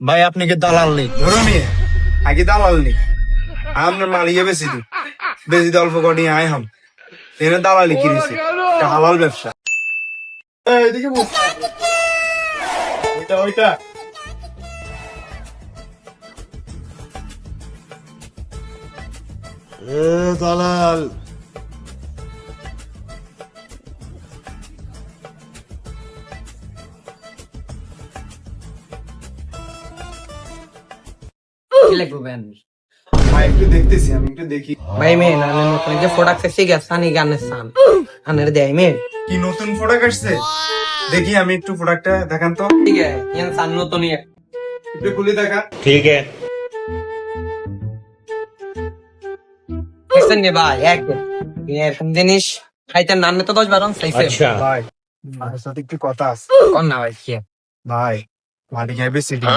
ভাই আপনি কি দালাল নেই? ধরো নিয়ে আগে দালাল নি আপনার মালিয়ে বেশি দিন বেশি অল্প কটি আয় হাম এনে দালালি কিনেছে এটা হালাল ব্যবসা। এদিকে বস। ওইটা ওইটা দালাল কি লাগবে ব্যান ভাই একটু দেখতেছি আমি একটু দেখি ভাই মে না নতুন যে প্রোডাক্ট এসে গেছে সানি গানের সান আনের দেয় মে কি নতুন প্রোডাক্ট আসছে দেখি আমি একটু প্রোডাক্টটা দেখান তো ঠিক আছে ইয়ান সান নতুন একটু খুলে দেখা। ठीक है। দেখছেন নে ভাই এক এরকম জিনিস খাইতেন নাম তো 10 12 চাইছে अच्छा। ভাই আমার সাথে একটু কথা আছে। কোন না ভাই কি ভাই মালিক আইবে সিডি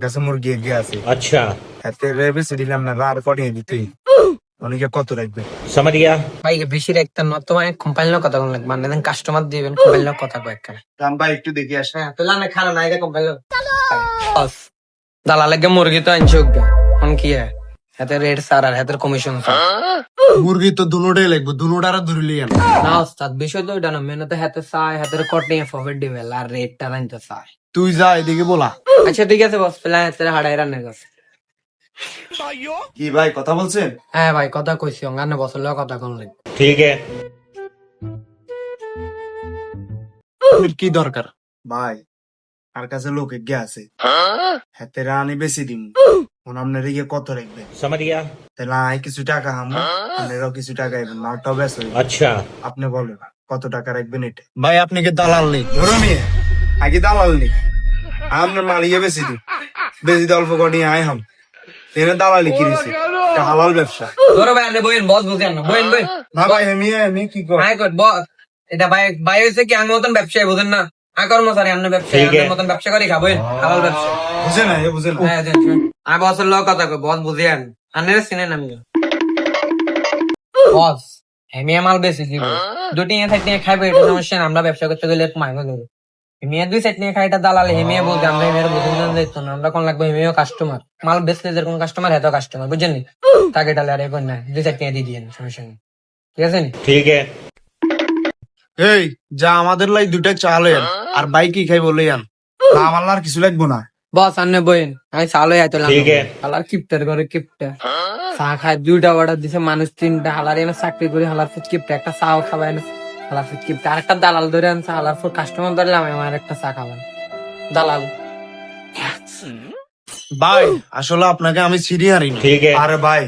গাছে মুরগি এগিয়ে আছে अच्छा এতে রেবে সিডি লাম না আর পড়িয়ে দিতে অনেকে কত রাখবে समझ गया। ভাই বেশি রাখতেন না তোমার কোম্পানির কথা কোন লাগবে মানে কাস্টমার দিবেন কোম্পানির কথা কয় একটা রাম ভাই একটু দেখি আসে। হ্যাঁ তোলা না খানা না এটা কোম্পানির বস দালালে মুরগি তো আনছো এখন কি হাতে রেট সার আর হাতের কমিশন মুরগি তো দুনোটাই লাগবে, দুনোটারা ধরলি না ওস্তাদ বিষয় তো এটা না মেহনতে হাতে চায় হাতের কটনি প্রফিট দিবে আর রেটটা রাখতে চায় তুই যা এদিকে বলা। আচ্ছা ঠিক আছে বস পেলা হাতের হাড়াই রান্না করছে কি ভাই কথা বলছেন? হ্যাঁ ভাই কথা কইছি অঙ্গানে বসলেও কথা কোন লাগবে ठीक है। তোর কি দরকার? ভাই আর কাছে লোক এগিয়ে আছে হাতে রানি বেশি দিন ওন আপনার গিয়ে কত রাখবে समझ गया। তাহলে আয় কিছু টাকা হাম আপনারাও কিছু টাকা এবেন মালটাও বেশ হইবে। अच्छा আপনি বলেন কত টাকা রাখবেন এটা ভাই আপনি কি দালাল নেই? ধরো নিয়ে আগে দালাল নি আপনার মালিয়ে বেশি দিন বেশি অল্প কটি আয় হাম এনে দালালি কিনেছে এটা হালাল ব্যবসা। ধরো ভাই আপনি বইন বস বুঝেন না বইন বইন না ভাই আমি কি কর আয় কর বস এটা ভাই ভাই হইছে কি আঙ্গ মতন ব্যবসায়ী বুঝেন না কর্মচারী আপনি ব্যবসায়ী ঠিক আছে। আপনার মতন ব্যবসা করি খাবেন হালাল ব্যবসা বুঝে না বুঝে না হ্যাঁ আমি বসের লোক কথা কই বস বুঝেন আনের চিনেন আমি বস হেমিয়া মাল বেশি দিব দুটি সাইড নিয়ে খাইবে এটা সমস্যা না আমরা ব্যবসা করতে গেলে মাইনে দেবো হেমিয়া দুই সাইড নিয়ে খাইটা দালালে হেমিয়া বলতে আমরা হেমিয়ার বুঝুন না যাইতো না আমরা কোন লাগবে হেমিয়া কাস্টমার মাল বেচলে যেরকম কাস্টমার এত কাস্টমার বুঝছেন নি তাকে ডালে আর এখন না দুই সাইড নিয়ে দিয়ে দিয়েন সমস্যা নেই ঠিক আছে নি ठीक है। এই যা আমাদের লাই দুটা চাল আন আর ভাই কি খাই বলে আন। না আমার আর কিছু লাগবো না। বস আন্নে বইন আমি চালো আইতো ঠিক আছে। হালার কিপটার ঘরে কিপটা চা খায় দুইটা অর্ডার দিছে মানুষ তিনটা হালার এনে চাকরি করে হালার ফুট কিপটা একটা চাও খাবাই না হালার ফুট কিপটা আর একটা দালাল ধরে আনছে হালার ফুট কাস্টমার ধরলাম আমার একটা চা খাবেন দালাল ভাই আসলে আপনাকে আমি চিনি হারিনি। ठीक है। আরে ভাই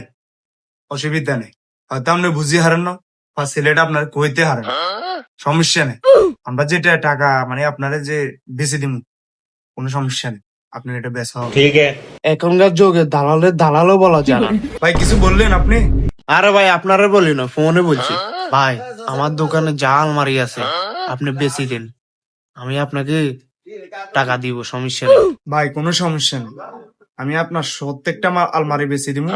অসুবিধা নেই হয়তো আপনি বুঝি হারেন না বা ছেলেটা আপনার কইতে হারেন সমস্যা নেই আমরা যেটা টাকা মানে আপনারা যে বেশি দিন কোনো সমস্যা নেই আপনার এটা বেচা হবে। ठीक है। এখনকার যুগে দালালের দালালও বলা যায় না। ভাই কিছু বললেন আপনি? আরে ভাই আপনারা বলি না, ফোনে বলছি। ভাই আমার দোকানে যা আলমারি আছে আপনি বেশি দিন, আমি আপনাকে টাকা দিব, সমস্যা নেই। ভাই কোনো সমস্যা নেই আমি আপনার প্রত্যেকটা আলমারি বেশি দিব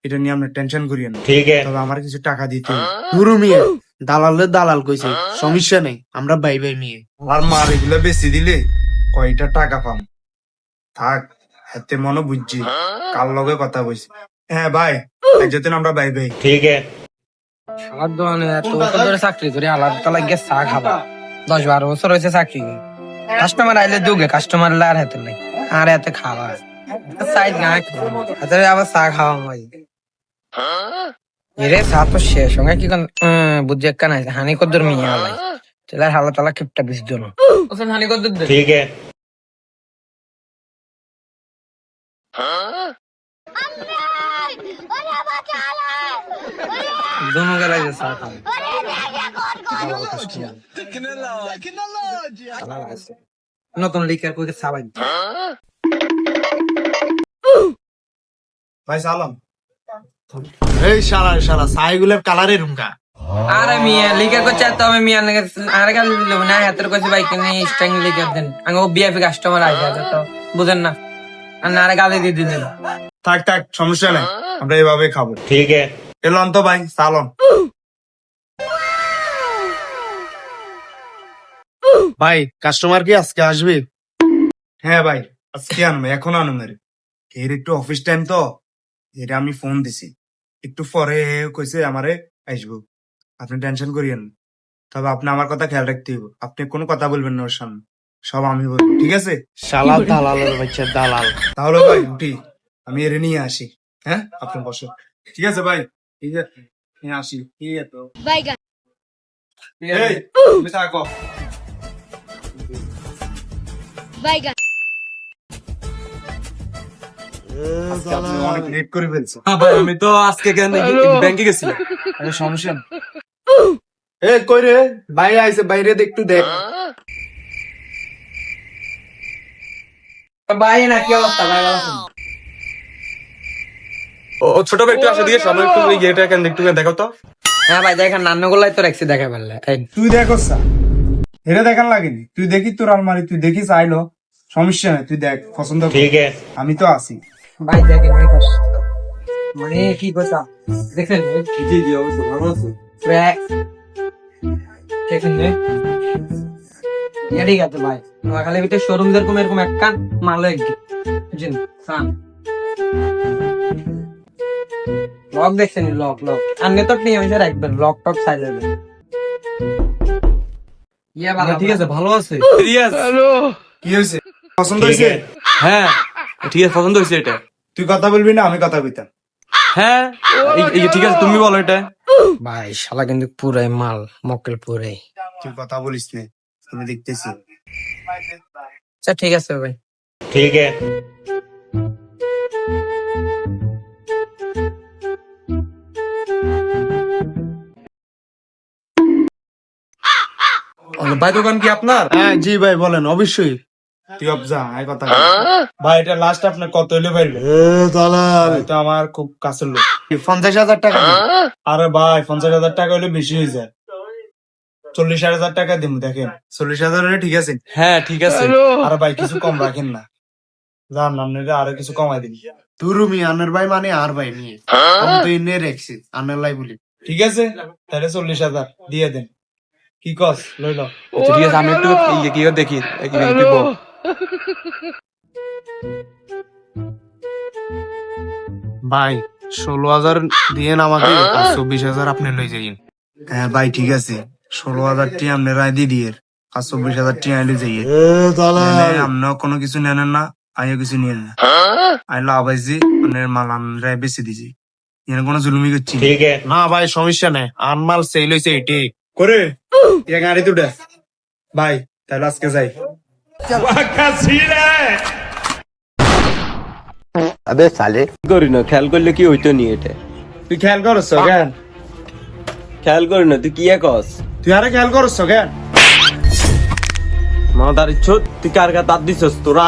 এটা নিয়ে আপনি টেনশন করিয়েন না। ठीक है। তবে আমার কিছু টাকা দিতে হবে। গুরু মিয়া দালালের দালাল কইছে, সমস্যা নেই, আমরা ভাই ভাই মিয়ে। আর মাল এগুলো বেশি দিলে কয়টা টাকা পাম থাক হাতে মনে বুঝছি কার লগে কথা বলছি। হ্যাঁ ভাই যেতেন আমরা ভাই ভাই। ठीक है। আমার দোকানে এত বছর ধরে চাকরি করি হালার তলা গিয়ে চা খাবা 10 12 বছর হয়েছে চাকরি কাস্টমার আইলে দুগে কাস্টমার আর হাতে নাই আর এতে খাওয়া সাইড না হাতে আবার চা খাওয়া হয় এরে চা তো শেষ সঙ্গে কি বুঝে কান আছে হানি কদ্দুর মিয়া ভাই তাহলে হালা তালা কিপটা বেশি জন ওখানে হানি কদ্দুর দে ठीक है। दोनों के लगे चा खाओ নতুন লিকার কই চা বাই ভাই সালাম। এই সারা সারা সাইগুলের কালারের রুমকা। আরে মিয়া লিকার কো চাইতো আমি মিয়া নাকি আরে গাল দিল না হাতের কইছে ভাই কিনে স্ট্যাং লিকার দেন আঙ্গো বিএফ কাস্টমার আইছে তো বুঝেন না আর না আরে গালি দিয়ে দিলেন থাক থাক সমস্যা নেই আমরা এভাবে খাবো। ठीक है। এলন তো ভাই সালাম। ভাই কাস্টমার কি আজকে আসবে? হ্যাঁ ভাই আজকে আনবো, এখন আনো মেরে। এর একটু অফিস টাইম তো, এর আমি ফোন দিছি, একটু পরে কইছে আমারে আসবো। আপনি টেনশন করিয়েন না। তবে আপনি আমার কথা খেয়াল রাখতে হইব, আপনি কোনো কথা বলবেন না ওর সামনে, সব আমি বলবো, ঠিক আছে? শালা দালালের বাচ্চা দালাল। তাহলে ভাই উঠি, আমি এর নিয়ে আসি। হ্যাঁ, আপনি বসো। ঠিক আছে ভাই, ঠিক আছে, নিয়ে আসি। ঠিক আছে তো। Baigan. এই, তুমি থাকো। Baigan. আজকে আপনি অনেক লেট করে ফেলছেন। ভাই আমি তো আজকে ব্যাংকে গেছিলাম। আরে সমস্যা না। এ কই রে, বাইরে আইছে, বাইরে একটু দেখ। ভাই না কি অবস্থা ভাই বলো। ও ছোট ভাই একটু আসে দিকে সামনে একটু ওই ইয়েটা কেন একটু দেখাও তো। হ্যাঁ ভাই দেখেন নান্নগুলাই তো রাখছি দেখা পারলে তুই দেখোস না, এটা দেখান লাগেনি। তুই দেখি তোর আলমারি, তুই দেখিস আইলো, সমস্যা নাই, তুই দেখ পছন্দ কর। ঠিক আছে, আমি তো আছি। ভাই দেখেন এই পাশ। মানে কি কথা দেখেন জি জি অবশ্যই ভালো আছে। দেখেন ঠিক আছে ভাই নোয়াখালীর ভিতরে শোরুম যেরকম এরকম এক কান মারলো এক বুঝছেন সান লক দেখছেন লক লক আর নেটওয়ার্ক নিয়ে আমি রাখবেন লক টক সাইলেন্ট ইয়া ভালো ঠিক আছে ভালো আছে। রিয়াজ কি হয়েছে, পছন্দ হয়েছে? হ্যাঁ ঠিক আছে পছন্দ হয়েছে এটা। তুই কথা বলবি না, আমি কথা কইতাম। হ্যাঁ ঠিক আছে তুমি বলো এটা। ভাই শালা কিন্তু পুরাই মাল মক্কেল পুরাই। তুই কথা বলিস নে, আমি দেখতেছি। আচ্ছা ঠিক আছে ভাই ভাই দোকান কি আপনার? হ্যাঁ জি ভাই বলেন, অবশ্যই। তুই অবজা আয় কথা বল। ভাই এটা লাস্ট আপনার কত হইলে পারবে? তো আমার খুব কাছের লোক। 50,000 টাকা দিন। আরে ভাই 50,000 টাকা হলে বেশি হয়ে যায়। 40,000 টাকা দিব, দেখেন 40,000 হলে ঠিক আছে। হ্যাঁ ঠিক আছে। আরে ভাই কিছু কম রাখেন না, জান আপনারা আরো কিছু কমাই দিন। তুরুমি আনের ভাই মানে আর ভাই নিয়ে আমি তো এনে রেখছি আনের লাই বলি। ঠিক আছে, তাহলে 40,000 দিয়ে দেন। কি কস লইল? আচ্ছা, ঠিক আছে আমি একটু কি করে দেখি ভাই 16,000 দিয়েন আমাকে, আর 24,000 আপনি লই যাইন। হ্যাঁ ভাই ঠিক আছে, 16,000 টি আপনি রায় দিয়ে দিয়ে, আর 24,000 টি আইলে যাইয়ে। আপনিও কোনো কিছু নেন না, আইও কিছু নিয়েন না। আইলো আবাইছি আপনার মাল আমরা বেশি দিছি, এর কোনো জুলুমি করছি না। না ভাই সমস্যা নাই, আনমাল সেল হইছে এটি করে এ গাড়ি দুটা ভাই, তাহলে আজকে যাই। করি না খেয়াল করলে কি হইতো নি এটা। তুই খেয়াল করছ কেন? খেয়াল করি না তুই কি কস তুই আরে খেয়াল করছ কেন? মাদার ইচ্ছত তুই কার গা তার দিছস তোরা।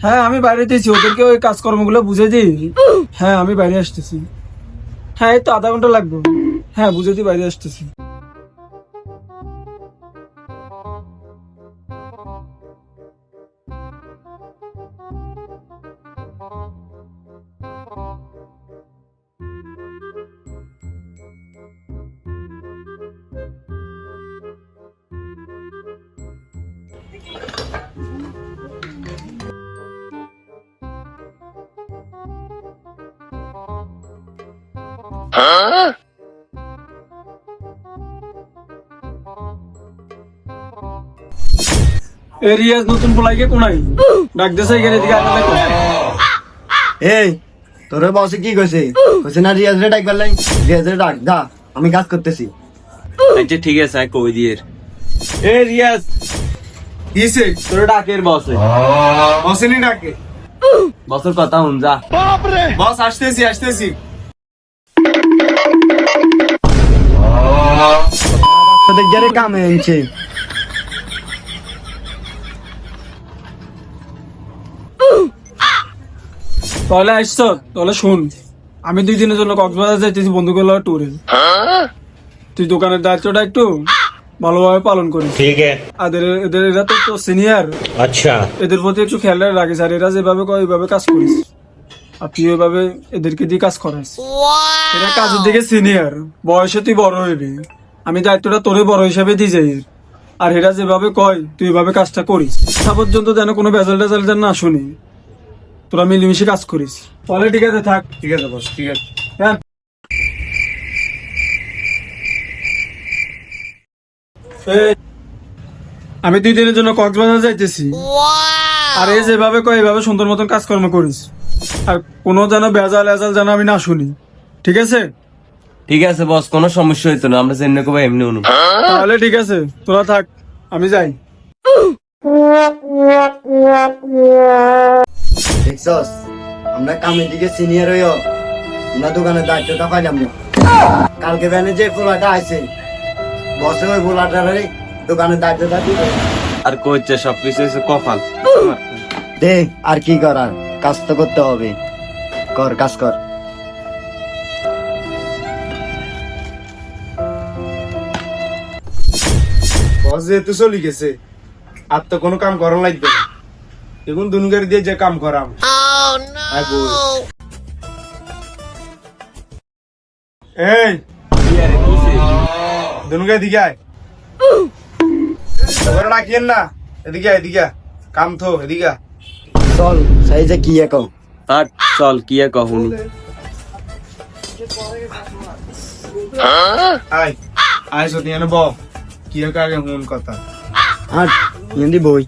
হ্যাঁ আমি বাইরে দিয়েছি ওদেরকে ওই কাজকর্মগুলো বুঝে দিই। হ্যাঁ আমি বাইরে আসতেছি। হ্যাঁ এই তো আধা ঘন্টা লাগবে। হ্যাঁ বুঝে দিই বাইরে আসতেছি। এ রিয়াজ নতুন পোলাইকে কোনাই ডাক দেশে গেলে দিকে আগে দেখো। এই তোরে বসে কি কইছে? কইছে না রিয়াজ রে ডাকবার লাই, রিয়াজ রে ডাক দা, আমি কাজ করতেছি। আচ্ছা ঠিক আছে আই কই দিয়ে। এ রিয়াজ কিসে তোর ডাকের বসে বসেনি ডাকে? বসের কথা হুন যা। বস আসতেছি আসতেছি। তোদের যারে কামে আনছে। তাহলে আসছ তাহলে শুন, আমি 2 দিনের জন্য কক্সবাজার যাইতেছি বন্ধুগুলো ট্যুরে। তুই দোকানের দায়িত্বটা একটু ভালোভাবে পালন করিস। এদের এরা তো সিনিয়র, আচ্ছা এদের প্রতি একটু খেয়াল রাখিস। আর এরা যেভাবে কয় ওইভাবে কাজ করিস, আর তুই ওইভাবে এদেরকে দিয়ে কাজ করাস। এরা কাজের দিকে সিনিয়র, বয়সে তুই বড় হইবি, আমি দায়িত্বটা তোরে বড় হিসাবে দিয়ে যাই। আর এরা যেভাবে কয় তুই এভাবে কাজটা করিস, তা পর্যন্ত যেন কোনো ভেজাল টেজাল যেন না শুনি, তোরা মিলেমিশে কাজ করিস। তাহলে ঠিক আছে, থাক। ঠিক আছে বস, ঠিক আছে। হ্যাঁ। এই, আমি 2 দিনের জন্য কক্সবাজার যাইতেছি, আর এই যেভাবে কয় এভাবে সুন্দর মতন কাজকর্ম করিস, আর কোনো যেন ভেজাল এজাল যেন আমি না শুনি, ঠিক আছে? ঠিক আছে বস, কোনো সমস্যা হইতো না, আমরা যেমনি কবে এমনি অনু। তাহলে ঠিক আছে, তোরা থাক, আমি যাই। দেখছস, আমরা কামের দিকে সিনিয়র হইও, আমরা দোকানের দায়িত্বটা পাইলাম না। কালকে ভ্যানে যে পোলাটা আছে, বসে ওই পোলাটারে দোকানের দায়িত্বটা দিবে। আর কইছে সবকিছু হচ্ছে কপাল। দে, আর কি করার, কাজ তো করতে হবে। কর, কাজ কর। বস যেহেতু চলে গেছে, আর তো কোনো কাম করা লাগবে না। এখন দুনুগারি দিয়ে যে কাম করাম। আয় বল। এই দুনুগারি দিকে আয়। তোরা ডাকিয়েন না, এদিকে আয়, এদিকে আয়। কাম থো, এদিকে আয়। চল, সেই যে কি এখন আর চল কি আর কহুনি। আয় আয় সত্যি এনে ব কি এক আগে মন কথা। আর হিন্দি বই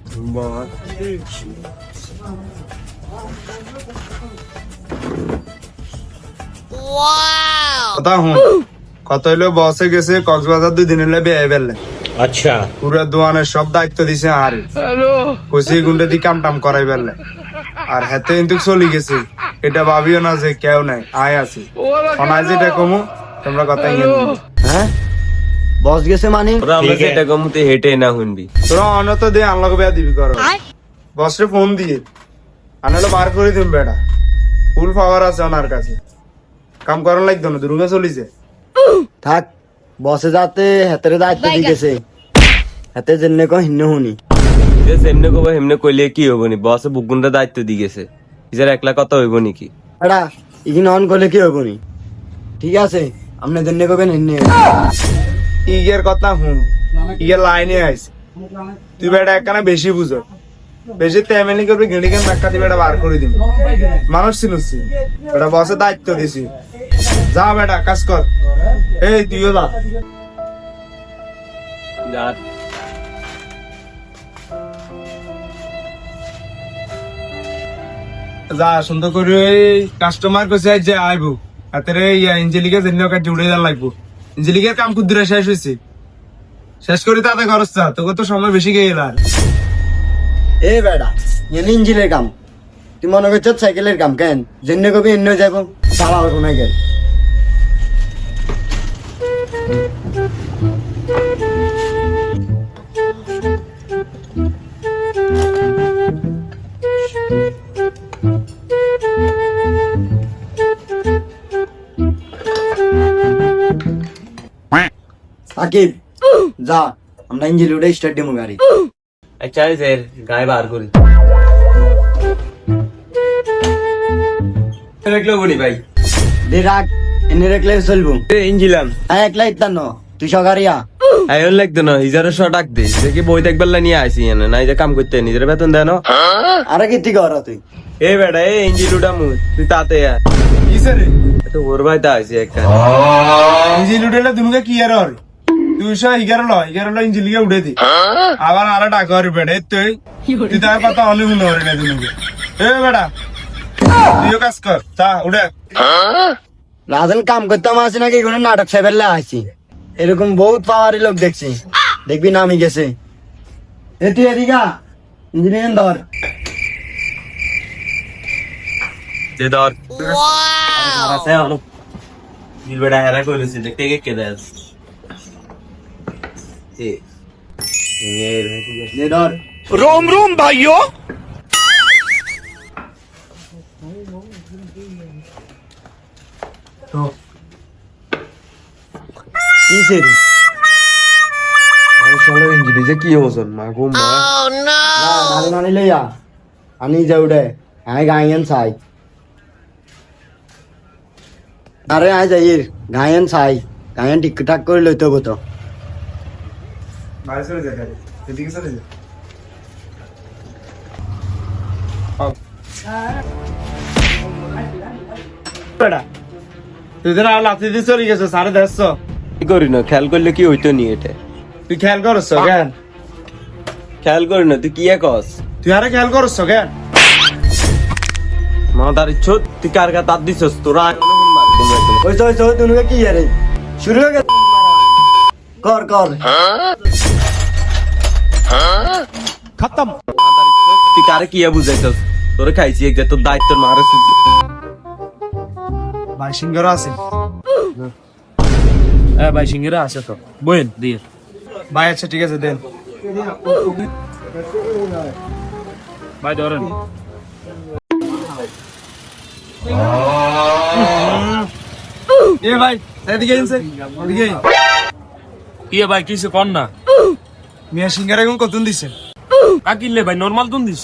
কথা হুন, কত হইলো বসে গেছে কক্সবাজার 2 দিন হলে বেয়ে ফেললে। আচ্ছা, পুরো দোয়ানের সব দায়িত্ব দিছে আর কইছে গুন্ডে দি কাম টাম করাই ফেললে। আর হাতে কিন্তু চলে গেছে, এটা ভাবিও না যে কেউ নাই, আয় আছে। শোনায় যেটা কমু তোমরা কথা ইয়ে নিবে। হ্যাঁ, বস গেছে মানে ওরা আমরা যেটা কমতে হেঁটে না শুনবি। তোরা অনত দিয়ে আনলক বেয়া দিবি করো, বসরে ফোন দিয়ে আনালো বার করে দিম। বেটা ফুল পাওয়ার আছে ওনার কাছে, কাম করার লাগতো না, দুর্গা চলিছে। থাক, বসে যাতে হাতের দায়িত্ব দিয়ে গেছে, হাতে জেনে কো হিন্ন হুনি। যে যেমনি কব হেমনে কইলে কি হবো নি, বসে বুকুনটা দায়িত্ব দি গেছে, ইজার একলা কথা হইব নাকি? এরা ইগিন অন করলে কি হবো নি? ঠিক আছে, আপনি জেনে কবেন হিন্নে। ইগের কথা হুন, ইগের লাইনে আইস। তুই বেটা একখানা বেশি বুঝো, বেশি তেমেনি করবি, ঘেড়ি কেন ধাক্কা দিবে, বেটা বার করে দিবি। মানুষ চিনুছি, বেটা বসে দায়িত্ব দিছি। যা বেটা কাজ কর। এই তুইও যা। যা সুন্দর করে ওই কাস্টমার কাছে যে আইবো, হাতের ইঞ্জিলিকে জেনে কাজ জুড়ে দেওয়া লাগবো। ইঞ্জিলিকের কাম কুদ্দুরে শেষ হয়েছে, শেষ করি তাতে খরচ চা, তোকে তো সময় বেশি গিয়ে এলার। এ বেড়া, এনে ইঞ্জিনের কাম, তুই মনে করছ সাইকেলের কাম কেন? জেনে কবি এনে যাব, চালাও কোনায় গেল। সাকিব, যা, আমরা ইঞ্জিন উঠে স্টার্ট দেবো গাড়ি। আচ্ছা স্যার, গায়ে বার করি রাখলো বলি ভাই। দে রাখ, এনে রাখলে চলবো। ইঞ্জিলাম হ্যাঁ, একলা ইত্যান্ন, তুই সকারিয়া। আইন লাগতো না, ইজারে শ ডাক দে, দেখি বই দেখবার নিয়ে আসি এনে, না যে কাম করতে নিজের বেতন দেয় না। আরে কি তুই কর তুই? এ বেটা, এই ইঞ্জিন উঠামু, তুই তাতে আয়। কিসে রে? তো ওর ভাই তা আইসি একটা ইঞ্জিন উঠেলে তুমি কি আর হর 211 ইঞ্জিলিকে উঠে দি, আবার আরো টাকা হরি বেটা। তুই তার কথা অনেক মনে হরি না তুমি। এ বেটা তুইও কাজ কর, তা উঠে। রাজন কাম করতাম আসি নাকি কোনো নাটক সাইবেলে আসি, এরকম বহুত পাওয়ারি লোক দেখছি, দেখবি না আমি গেছে। এ তুই এদিকা ইঞ্জিনিয়ার ধর। দে ধর আছে আলো দিল বেটা হেরা কইলেছি, দেখতে কে দেয় এ এর দে ধর। रोम रोम भाइयों। কি সেরি ইঞ্জিনি যে কি হসন মা গো মা নানি নানি লইয়া আনি যাও দে, আই গায়েন চাই। আরে আই যাই গায়েন চাই, গায়েন ঠিকঠাক করে লইতে হবো তো। বাইরে চলে যা গাড়ি এদিকে চলে যা বেটা তুই তো লাথি দিয়ে চলে গেছো 10:30 কি করি না খেয়াল করলে কি হইতো নি এটা তুই খেয়াল করছ কেন খেয়াল করি না তুই কি কস তুই আরে খেয়াল করছ কেন মাদার ইচ্ছত তুই কার গা তার দিছস তোরা ওই তুমি কি আরে শুরু হয়ে গেছে কর তুই কারে কি বুঝাইছস তোরে খাইছি এক যে তোর দায়িত্ব মারে ভাই সিঙ্গারা আছে ভাই সিঙ্গিরা আছে তো বইন দিয়ে ভাই আচ্ছা ঠিক আছে দেন ভাই ধরেন এ ভাই এদিকে এসে ওদিকে কি ভাই কিছু কর না মিয়া সিঙ্গারা এখন কত দিছে কাকিলে ভাই নরমাল তুন দিস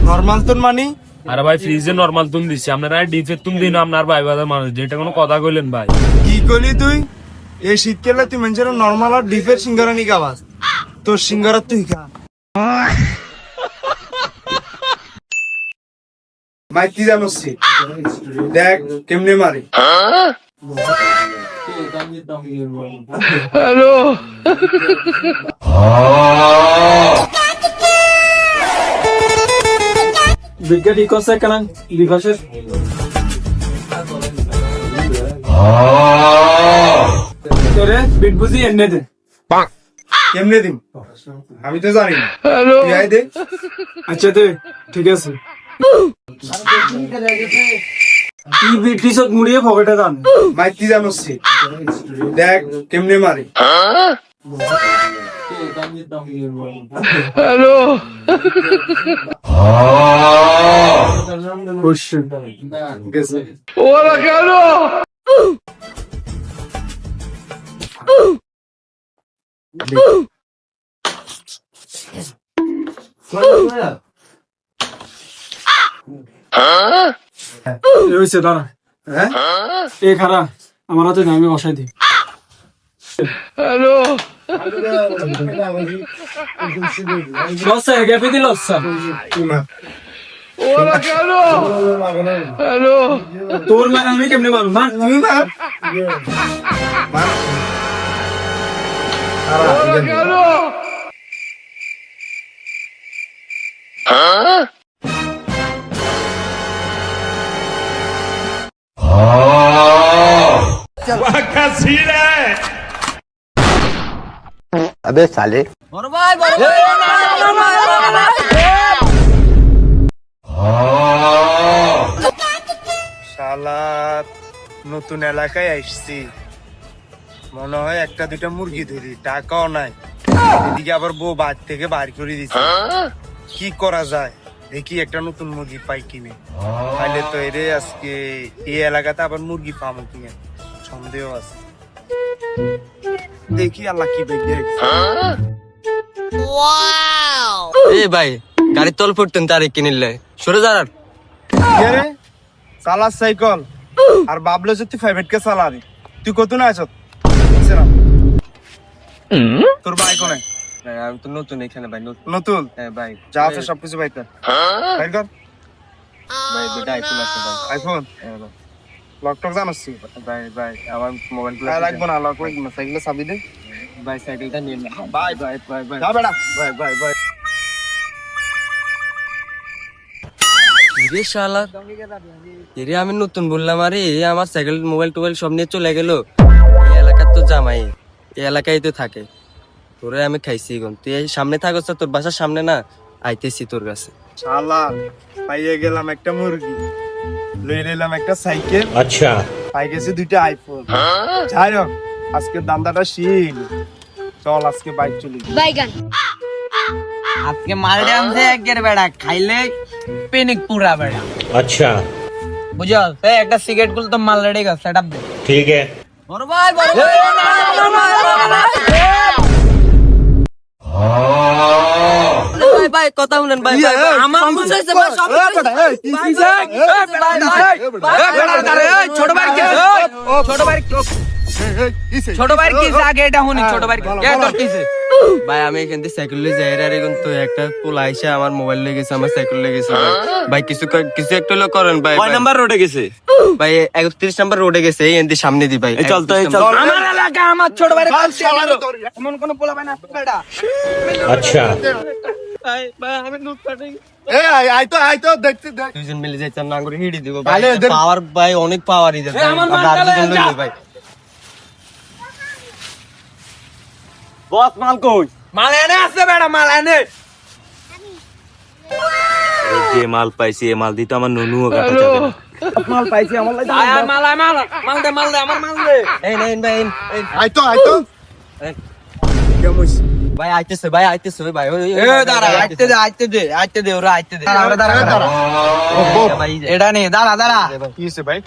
নরমাল তোর মানি আরে ভাই ফ্রিজে নরমাল তুন দিছি আপনারা ডিফে তুন দিন আপনার ভাই বাজার মানুষ যেটা কোনো কথা কইলেন ভাই কি করলি তুই এই শীতকালে তুই মানুষের নরমাল আর ডিফের সিঙ্গারা নি খাবাস তোর সিঙ্গারা তুই খা ভাই কি জানোস দেখ কেমনে মারি বিজ্ঞা ঠিক আছে কেন বিকাশের তোরে বিট বুঝি এনে দে কেমনে দিম আমি তো জানি না তুই আয় দে আচ্ছা দে ঠিক আছে কি বিট টিশার্ট মুড়িয়ে পকেটে দান ভাই কি জানোস দেখ কেমনে মারি কোশ্চেন গেছে হয়েছে দাঁড়া হ্যাঁ এ খারা আমার হাতে না আমি বসাই দিই লসা গ্যাপে দিল লসা তোর মানে আমি কেমনে মারব মার তুমি মার अबे साले শালা নতুন এলাকায় আসছি মনে হয় একটা দুইটা মুরগি ধরি টাকাও নাই এদিকে আবার বউ বাড়ি থেকে বার করে দিচ্ছে কি করা যায় দেখি একটা নতুন মুরগি পাই কিনে তাহলে তো এরে আজকে এই এলাকাতে আবার মুরগি পাবো কিনে সন্দেহ আছে দেখি আল্লাহ কি বেগে এ ভাই গাড়ি তল ফুটতেন তারে কিনিলে সরে যার রে চালাস সাইকেল আর বাবলো যে তুই প্রাইভেট কে চালাবি তুই কত না আছ তোর ভাই কোনে আমি তো নতুন এখানে ভাই নতুন হ্যাঁ ভাই যা আছে সবকিছু বাইর কর বাইর কর ভাই দুটা আইফোন আছে ভাই আইফোন লকটক জানাস ভাই ভাই আমার মোবাইল লাগবো না লক লাগবো না সাইকেলে চাবি দে ভাই সাইকেলটা নিয়ে না বাই বাই বাই বাই যা বেটা বাই বাই বাই রে শালা এরে আমি নতুন বললাম আরে এ আমার সাইকেল মোবাইল টোবাইল সব নিয়ে চলে গেল এই এলাকার তো জামাই এই এলাকায় তো থাকে তোরে আমি খাইছি এখন তুই এই সামনে থাকছ তোর বাসার সামনে না আইতেছি তোর কাছে শালা পাইয়ে গেলাম একটা মুরগি লয়ে নিলাম একটা সাইকেল আচ্ছা পাই গেছি দুইটা আইফোন যাই হোক আজকে দান্দাটা শিল চল আজকে বাইক চলি বাইগান আজকে মাল ডামছে একের বেড়া খাইলে পেনিক পুরা বেড়া আচ্ছা বুঝো একটা সিগারেট গুলো তো মাল রেডি কর সেটআপ দে ঠিক আছে বড় ভাই ভাই ভাই কথা শুনেন ভাই আমার বুঝাইছে ভাই সব ছোট ভাই ছোট ভাই ছোট ভাই কি আগে এটা শুনি ছোট ভাই কে তোর কিছে ভাই আমি এখান থেকে সাইকেল নিয়ে যাই আর এখন তো একটা পোলা আইসা আমার মোবাইল লেগেছে আমার সাইকেল লেগেছে ভাই কিছু একটা হলো করেন ভাই কয় নাম্বার রোডে গেছে? ভাই 31 নাম্বার রোডে গেছে এই এনদি সামনে দি ভাই চল তো চল। আমার এলাকা আমার ছোট ভাই এমন কোন পোলা ভাই না বেটা। আচ্ছা ভাই আমি নুট পাঠাই এই আই তো দেখতে দেখ দুজন মিলে যাইতাম না করে হিড়ি দিব ভাই তাহলে এদের- পাওয়ার ভাই অনেক পাওয়ার ইদের আমার আমরা মাল দুজন তাহলে লইলে ভাই বস মাল কই? মাল এনে আছে বেটা মাল এনে এই যে মাল পাইছি এই মাল দিতে আমার নুনুও কাটা যাবে না। মাল পাইছি আমার লাগে মাল মাল দে আমার মাল দে এই নেন ভাই এই আই তো ভাই আইতেছে ভাই এ দাঁড়া আইতে দে ওরা আইতে দে দাঁড়া ভাই এটা নে দাঁড়া কি হইছে ভাই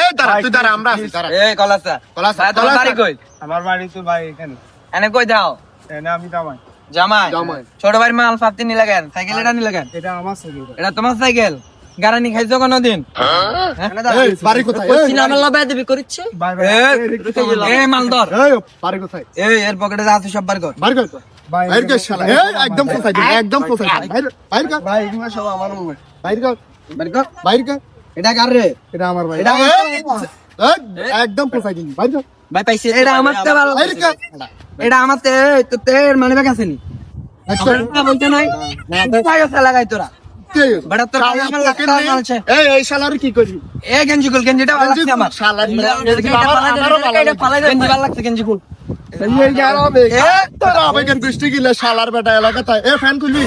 এই দাঁড়া তুই দাঁড়া আমরা আছি দাঁড়া এ কলাসা কলাসা, ভাই তোর কলাসা। বাড়ি কই আমার বাড়ি তো ভাই এখানে এনে কই দাও এনে আমি জামাই জামাই ছোট ভাই মাল ফাপতে নি লাগেন সাইকেল এটা নি লাগেন এটা আমার সাইকেল এটা তোমার সাইকেল গারানি খাইছো কোনদিন এই বাড়ি কোথায় সিনেমা লবে দিবি করিচ্ছে ভাই এ মাল ধর এই বাড়ি কোথায় এই এর পকেটে যা আছে সব বার কর বাড়ি কর বাইরে কর শালা এই একদম সোসাইটি একদম সোসাইটি বাইরে কর ভাই এগুলো সব আমার মোবাইল বাইরে কর বার কর বাইরে কর এটা কার রে এটা আমার ভাই এটা আমার- একদম সোসাইটি বাইরে কর ভাই পাইছি এটা আমার তে ভালো বাইরে কর এটা আমার তে তো তের মানে ব্যাগ আছে নি না বলতে নাই পাই আছে লাগাই তোরা বড় তোর আমার লাগতা মালছে এই শালার কি করবি এ গেঞ্জি কুল গেঞ্জিটা ভালো লাগছে আমার শালার আমারও ভালো গেঞ্জি ভালো লাগছে গেঞ্জি কুল এই যারা হবে তোর আবেগের গোষ্ঠী গিলা শালার বেটা এলাকায় এ ফ্যান খুলবি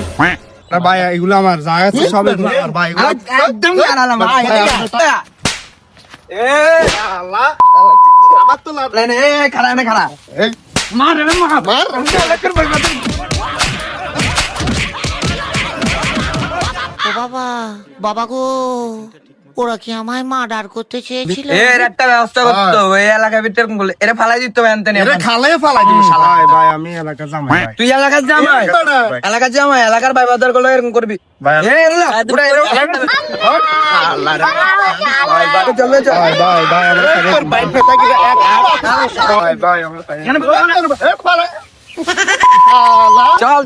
না ভাই এগুলো আমার জায়গা আছে সব এগুলো আমার ভাই একদম গারালাম ভাই এ আল্লাহ আমার তো লাভ লেন এ খাড়া এনে খাড়া এই মার রে মার মার ও বাবা বাবা গো ওরা কি আমায় মার্ডার করতে চেয়েছিল এর একটা ব্যবস্থা করতে হবে এই এলাকার ভিতরে বলে এরা ফালাই দিতে হবে আনতে এরে খালে ফালাই দিবি শালা ভাই ভাই আমি এলাকা জামাই ভাই তুই এলাকার জামাই এলাকার জামাই এলাকার ভাই বাজার গুলো এরকম করবি ভাই এ এলা পুরো এরকম আল্লাহ রে ভাই চল চল ভাই ভাই ভাই আমার ভাই ফেটা গিয়ে এক ভাই ভাই আমার এ ফালাই শালা চল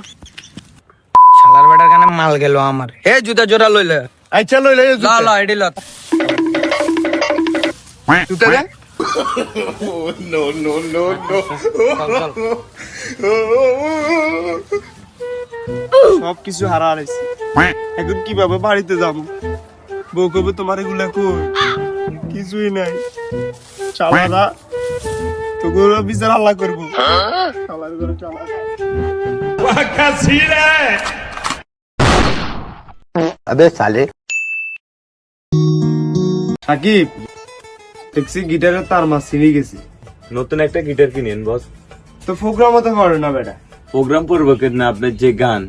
শালার বেটার কানে মাল গেল আমার এ জুতা জোড়া লইলে এই চল লই ল ল এডি ল জুতা দে সব কিছু হারা হারাইছি এখন কিভাবে বাড়িতে যাবো বউ কবে তোমার এগুলা কই কিছুই নাই চালারা তো গরু বিচার আল্লাহ করবো চালার করে চালা সাকিব দেখছি গিটারের তার মাছ ছিঁড়ে গেছি নতুন একটা গিটার কিনেন বস। তো প্রোগ্রামও তো করে না বেটা প্রোগ্রাম করবো না আপনার যে গান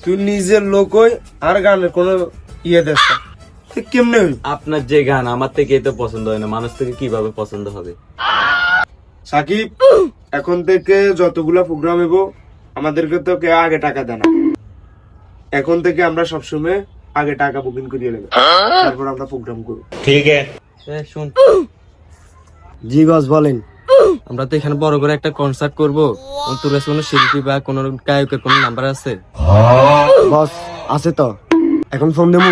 তুই নিজের লোকই আর গানের কোনো ইয়ে দেখ কেমনে হইব আপনার যে গান আমার থেকে তো পছন্দ হয় না, মানুষ থেকে কিভাবে পছন্দ হবে? সাকিব এখন থেকে যতগুলা প্রোগ্রাম হইব আমাদেরকে তো কেউ আগে টাকা দেয় না। এখন থেকে আমরা সবসময় আগে টাকা বুকিং করিয়ে নেব, তারপর আমরা প্রোগ্রাম করব। ঠিক আছে। এ শুন জি বস বলেন আমরা তো এখানে বড় করে একটা কনসার্ট করব তোর কাছে কোনো শিল্পী বা কোনো গায়কের কোনো নাম্বার আছে বস আছে তো এখন ফোন দেবো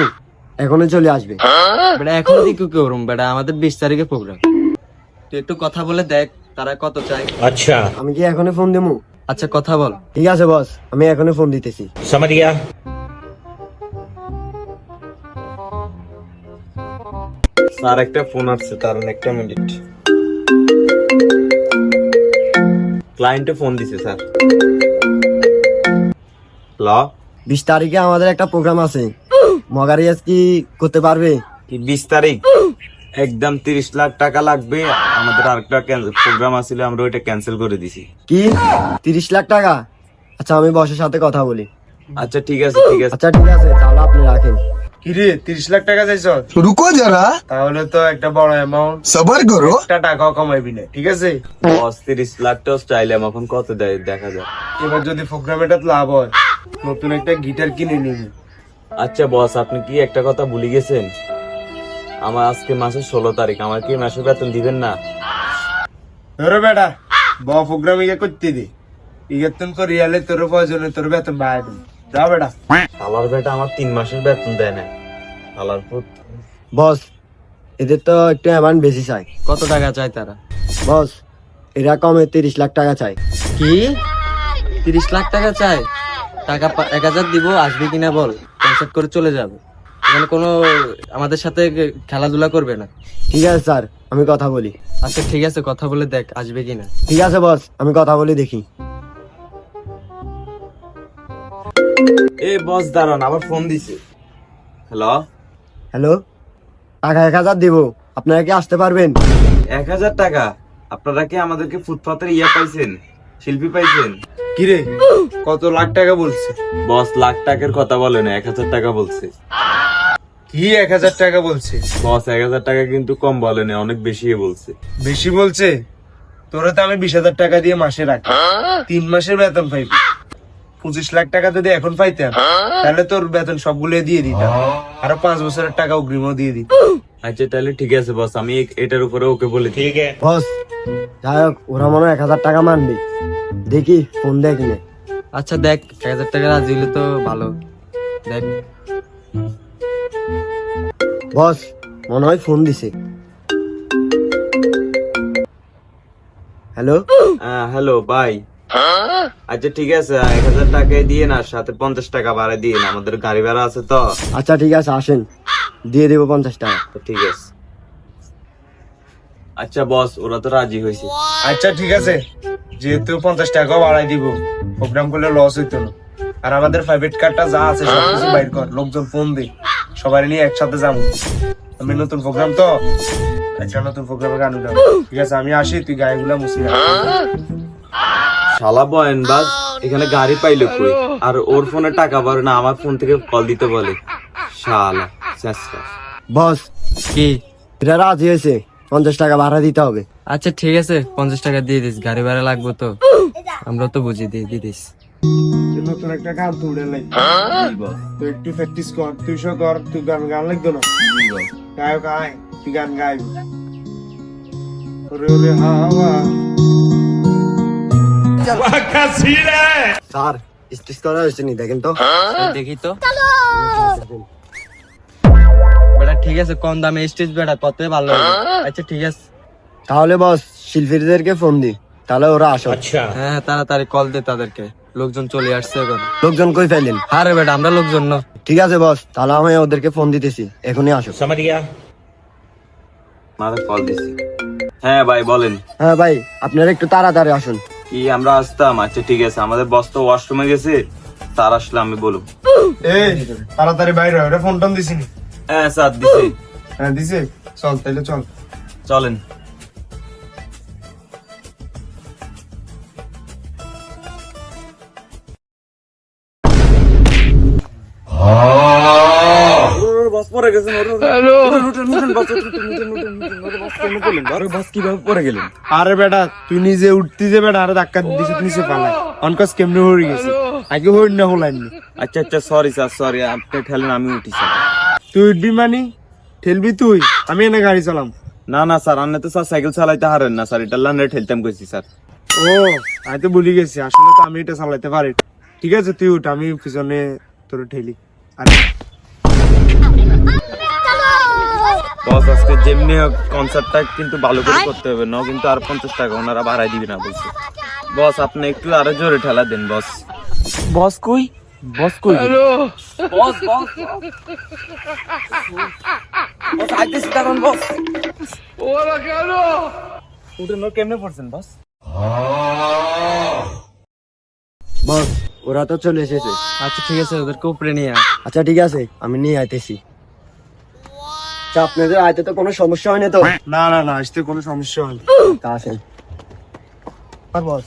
এখনই চলে আসবে বেটা এখন দিকে করুম বেটা আমাদের 20 তারিখে প্রোগ্রাম তুই একটু কথা বলে দেখ তারা কত চাই আচ্ছা আমি কি এখনই ফোন দেবো আচ্ছা কথা বল ঠিক আছে বস আমি এখনই ফোন দিতেছি समझ गया। স্যার একটা ফোন আসছে, তার একটা মিনিট। ক্লায়েন্টে ফোন দিছে স্যার। ল 20 তারিখে আমাদের একটা প্রোগ্রাম আছে মগারিয়াস কি করতে পারবে কি 20 তারিখ? একদম 30 লাখ টাকা লাগবে। আমাদের আরেকটা প্রোগ্রাম আছিল, আমরা ওইটা ক্যান্সেল করে দিছি। কি 30 লাখ টাকা আচ্ছা আমি বসের সাথে কথা বলি আচ্ছা ঠিক আছে ঠিক আছে। আচ্ছা ঠিক আছে তাহলে আপনি রাখেন কিরে 30 লাখ টাকা চাইছ? रुको जरा তাহলে তো একটা বড় অ্যামাউন্ট, सबर करो একটা টাকাও কমাইবি না, ঠিক আছে? বস 30 লাখটাও চাইলাম, এখন কত দেয় দেখা যায়। এবার যদি প্রোগ্রামেটা লাভ হয় নতুন একটা গিটার কিনে নিবি। আচ্ছা বস, আপনি কি একটা কথা ভুলে গেছেন? আমার আজকে মাসের 16 তারিখ, আমার কি মাসের বেতন দিবেন না? ধরো বেটা ব প্রোগ্রাম ইয়ে করতে দে ইয়ে তুমি করে আলে তোর প্রয়োজনে তোর বেতন বাড়াই দেবো যা বেটা শালার বেটা আমার 3 মাসের বেতন দেয় না শালার পুত। বস এদের তো একটু অ্যামাউন্ট বেশি চাই। কত টাকা চাই তারা? বস এরা কমে 30 লাখ টাকা চাই। কি 30 লাখ টাকা চাই? টাকা 1000 দিব, আসবে কিনা বল, কনসার্ট করে চলে যাবে। এখানে কোনো আমাদের সাথে খেলাধুলা করবে না। ঠিক আছে স্যার, আমি কথা বলি। আচ্ছা ঠিক আছে, কথা বলে দেখ আসবে কিনা। ঠিক আছে বস, আমি কথা বলে দেখি। এ বস দাঁড়ান, আবার ফোন দিছে। হ্যালো হ্যালো, টাকা 1000 দিব, আপনারা কি আসতে পারবেন? 1000 টাকা? আপনারা কি আমাদেরকে ফুটপাতের ইয়া পাইছেন, শিল্পী পাইছেন? কিরে কত লাখ টাকা বলছে? বস লাখ টাকার কথা বলে না, 1000 টাকা বলছে। কি 1000 টাকা বলছে? বস 1000 টাকা কিন্তু কম বলে না, অনেক বেশি বলছে। বেশি বলছে? তোরা তো আমি 20,000 টাকা দিয়ে মাসে রাখি, 3 মাসের বেতন পাইবি। 25 লাখ টাকা যদি এখন পাইতাম তাহলে তোর বেতন সবগুলো দিয়ে দিতাম, আরো 5 বছরের টাকা অগ্রিমও দিয়ে দিতাম। আচ্ছা তাহলে ঠিক আছে বস, আমি এটার উপরে ওকে বলে ঠিক আছে। বস যাই হোক, ওরা মনে হয় 1000 টাকা মানবে, দেখি ফোন দেয় কিনে। আচ্ছা দেখ, 1000 টাকা রাজি হলে তো ভালো। দেখ বস, মনে হয় ফোন দিছে। হ্যালো হ্যালো ভাই। আচ্ছা ঠিক আছে, 1000 টাকায় দিয়ে না, সাথে 50 টাকা বাড়ায় দিয়ে না, আমাদের গাড়ি ভাড়া আছে তো। আচ্ছা ঠিক আছে, আসেন, দিয়ে দেবো 50 টাকা। তো ঠিক আছে। আচ্ছা বস, ওরা তো রাজি হয়েছে। আচ্ছা ঠিক আছে, যেহেতু 50 টাকা বাড়াই দিব, প্রোগ্রাম করলে লস হইতো না। আর আমাদের প্রাইভেট কারটা যা আছে সবকিছু বাইর কর, লোকজন ফোন দে, সবাই নিয়ে একসাথে যাবো। আমি নতুন প্রোগ্রাম তো, আচ্ছা নতুন প্রোগ্রামে গান গাবো। ঠিক আছে আমি আসি, তুই গাড়িগুলা মুছি রাখ। শালা বয়েন বাস, এখানে গাড়ি পাইলো কই? আর ওর ফোনে টাকা ভরে না, আমার ফোন থেকে কল দিতে বলে। শালা শেষরা। বস কি এরা রাজি হয়েছে, 50 টাকা ভাড়া দিতে হবে। আচ্ছা ঠিক আছে, 50 টাকা দিয়ে দিস, গাড়ি ভাড়া লাগবে তো, আমরা তো বুঝি, দিয়ে দিস। নতুন একটা গান তো উড়ে লাগবে, তুই একটু প্র্যাকটিস কর, তুই শো কর, তুই গান গান লাগতো না, গায়ক আয়, তুই গান গাইবি। ওরে ওরে হাওয়া স্যার স্টেজ করা হয়েছে নি, দেখেন তো। দেখি তো বেটা, ঠিক আছে, কম দামে স্টেজ বেটা, কত ভালো হবে। আচ্ছা ঠিক আছে, তাহলে বস শিল্পীদেরকে ফোন দি, তাহলে ওরা আসো। হ্যাঁ তাড়াতাড়ি কল দে তাদেরকে, লোকজন চলে আসছে এখন। লোকজন কই ফেলেন? আরে বেটা আমরা লোকজন না। ঠিক আছে বস, তাহলে আমি ওদেরকে ফোন দিতেছি, এখনই আসো। মাথা কল দিছি। হ্যাঁ ভাই বলেন। হ্যাঁ ভাই, আপনারা একটু তাড়াতাড়ি আসুন। কি আমরা আসতাম? আচ্ছা ঠিক আছে, আমাদের বস তো ওয়াশরুমে গেছে, তার আসলে আমি বলবো। এই তাড়াতাড়ি বাইরে হয়, ফোন টোন দিছিনি? হ্যাঁ স্যার দিছি। হ্যাঁ দিছে, চল তাইলে চল। চলেন। বস পরে গেছেন। বস কিভাবে পরে গেলেন? আরে বেটা তুই নিজে উঠতি যে বেটা, আরে ধাক্কা দিছিস নিচে পালাই, অনকস কেমনে হয়ে গেছে, আগে হই না হলাইনি। আচ্ছা আচ্ছা সরি স্যার, সরি, আপনি ঠেলেন আমি উঠি স্যার। তুই উঠবি মানে ঠেলবি তুই, আমি এনে গাড়ি চালাম। না না স্যার, আপনি তো স্যার সাইকেল চালাইতে হারেন না স্যার, এটা লান্ডে ঠেলতাম কইছি স্যার। ও আমি তো ভুলে গেছি, আসলে তো আমি এটা চালাইতে পারি। ঠিক আছে তুই উঠ, আমি পিছনে তোর ঠেলি। আরে বস আজকে যেমনি কনসার্টটা কিন্তু ভালো করে করতে হবে, না কিন্তু আর 50 টাকা ওনারা বাড়াই দিবে না বলছে। বস আপনি একটু আরো জোরে ঠেলা দেন বস। বস কই? বস কই? বস বস বস আইতেছি, দাঁড়ান বস। ওরা কেন উঠে না, কেমনে পড়ছেন বস? বস ওরা তো চলে এসেছে। আচ্ছা ঠিক আছে, ওদেরকে উপরে নিয়ে আয়। আচ্ছা ঠিক আছে, আমি নিয়ে আইতেছি। আচ্ছা আপনাদের আইতে তো কোনো সমস্যা হয়নি তো? না না না, আসতে কোনো সমস্যা হয়নি। তা আসেন। বস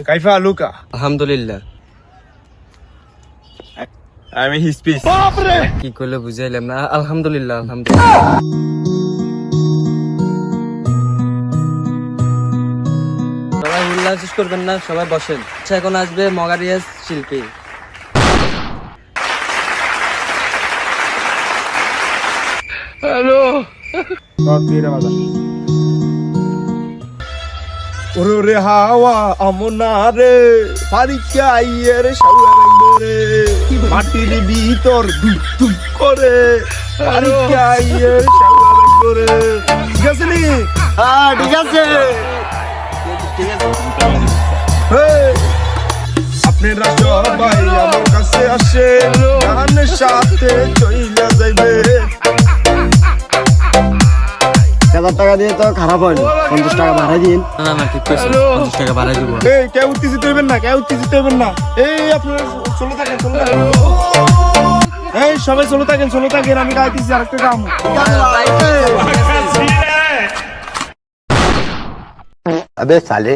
কাইফা লুকা? আলহামদুলিল্লাহ। আমি হিস পিস। কি করলে বুঝাইলাম না। আলহামদুলিল্লাহ আলহামদুলিল্লাহ। সবাই উল্লাস করবেন না, সবাই বসেন। আচ্ছা এখন আসবে মগারিয়াস শিল্পী। ওরে হাওয়া আমনা রে পারিকা আইয়ের সাউরে মাটির ভিতর দুপ দুপ করে পারিকা আইয়ের সাউরে ঠিক আছে নি? হ্যাঁ ঠিক আছে। আপনারা সবাই আমার কাছে আসে গানের সাথে চইলা যাইবে। 1000 টাকা দিয়ে তো খারাপ হয় না, 50 টাকা বাড়াই দিন। না না ঠিক কইছেন, 50 টাকা বাড়াই দিব। এই কেউ উত্তেজিত হইবেন না, কেউ উত্তেজিত হইবেন না। এই আপনারা চলে থাকেন, চলে থাকেন। এই সবাই চলে থাকেন, চলে থাকেন, আমি গাইতেছি আরেকটা গান। আবে সালে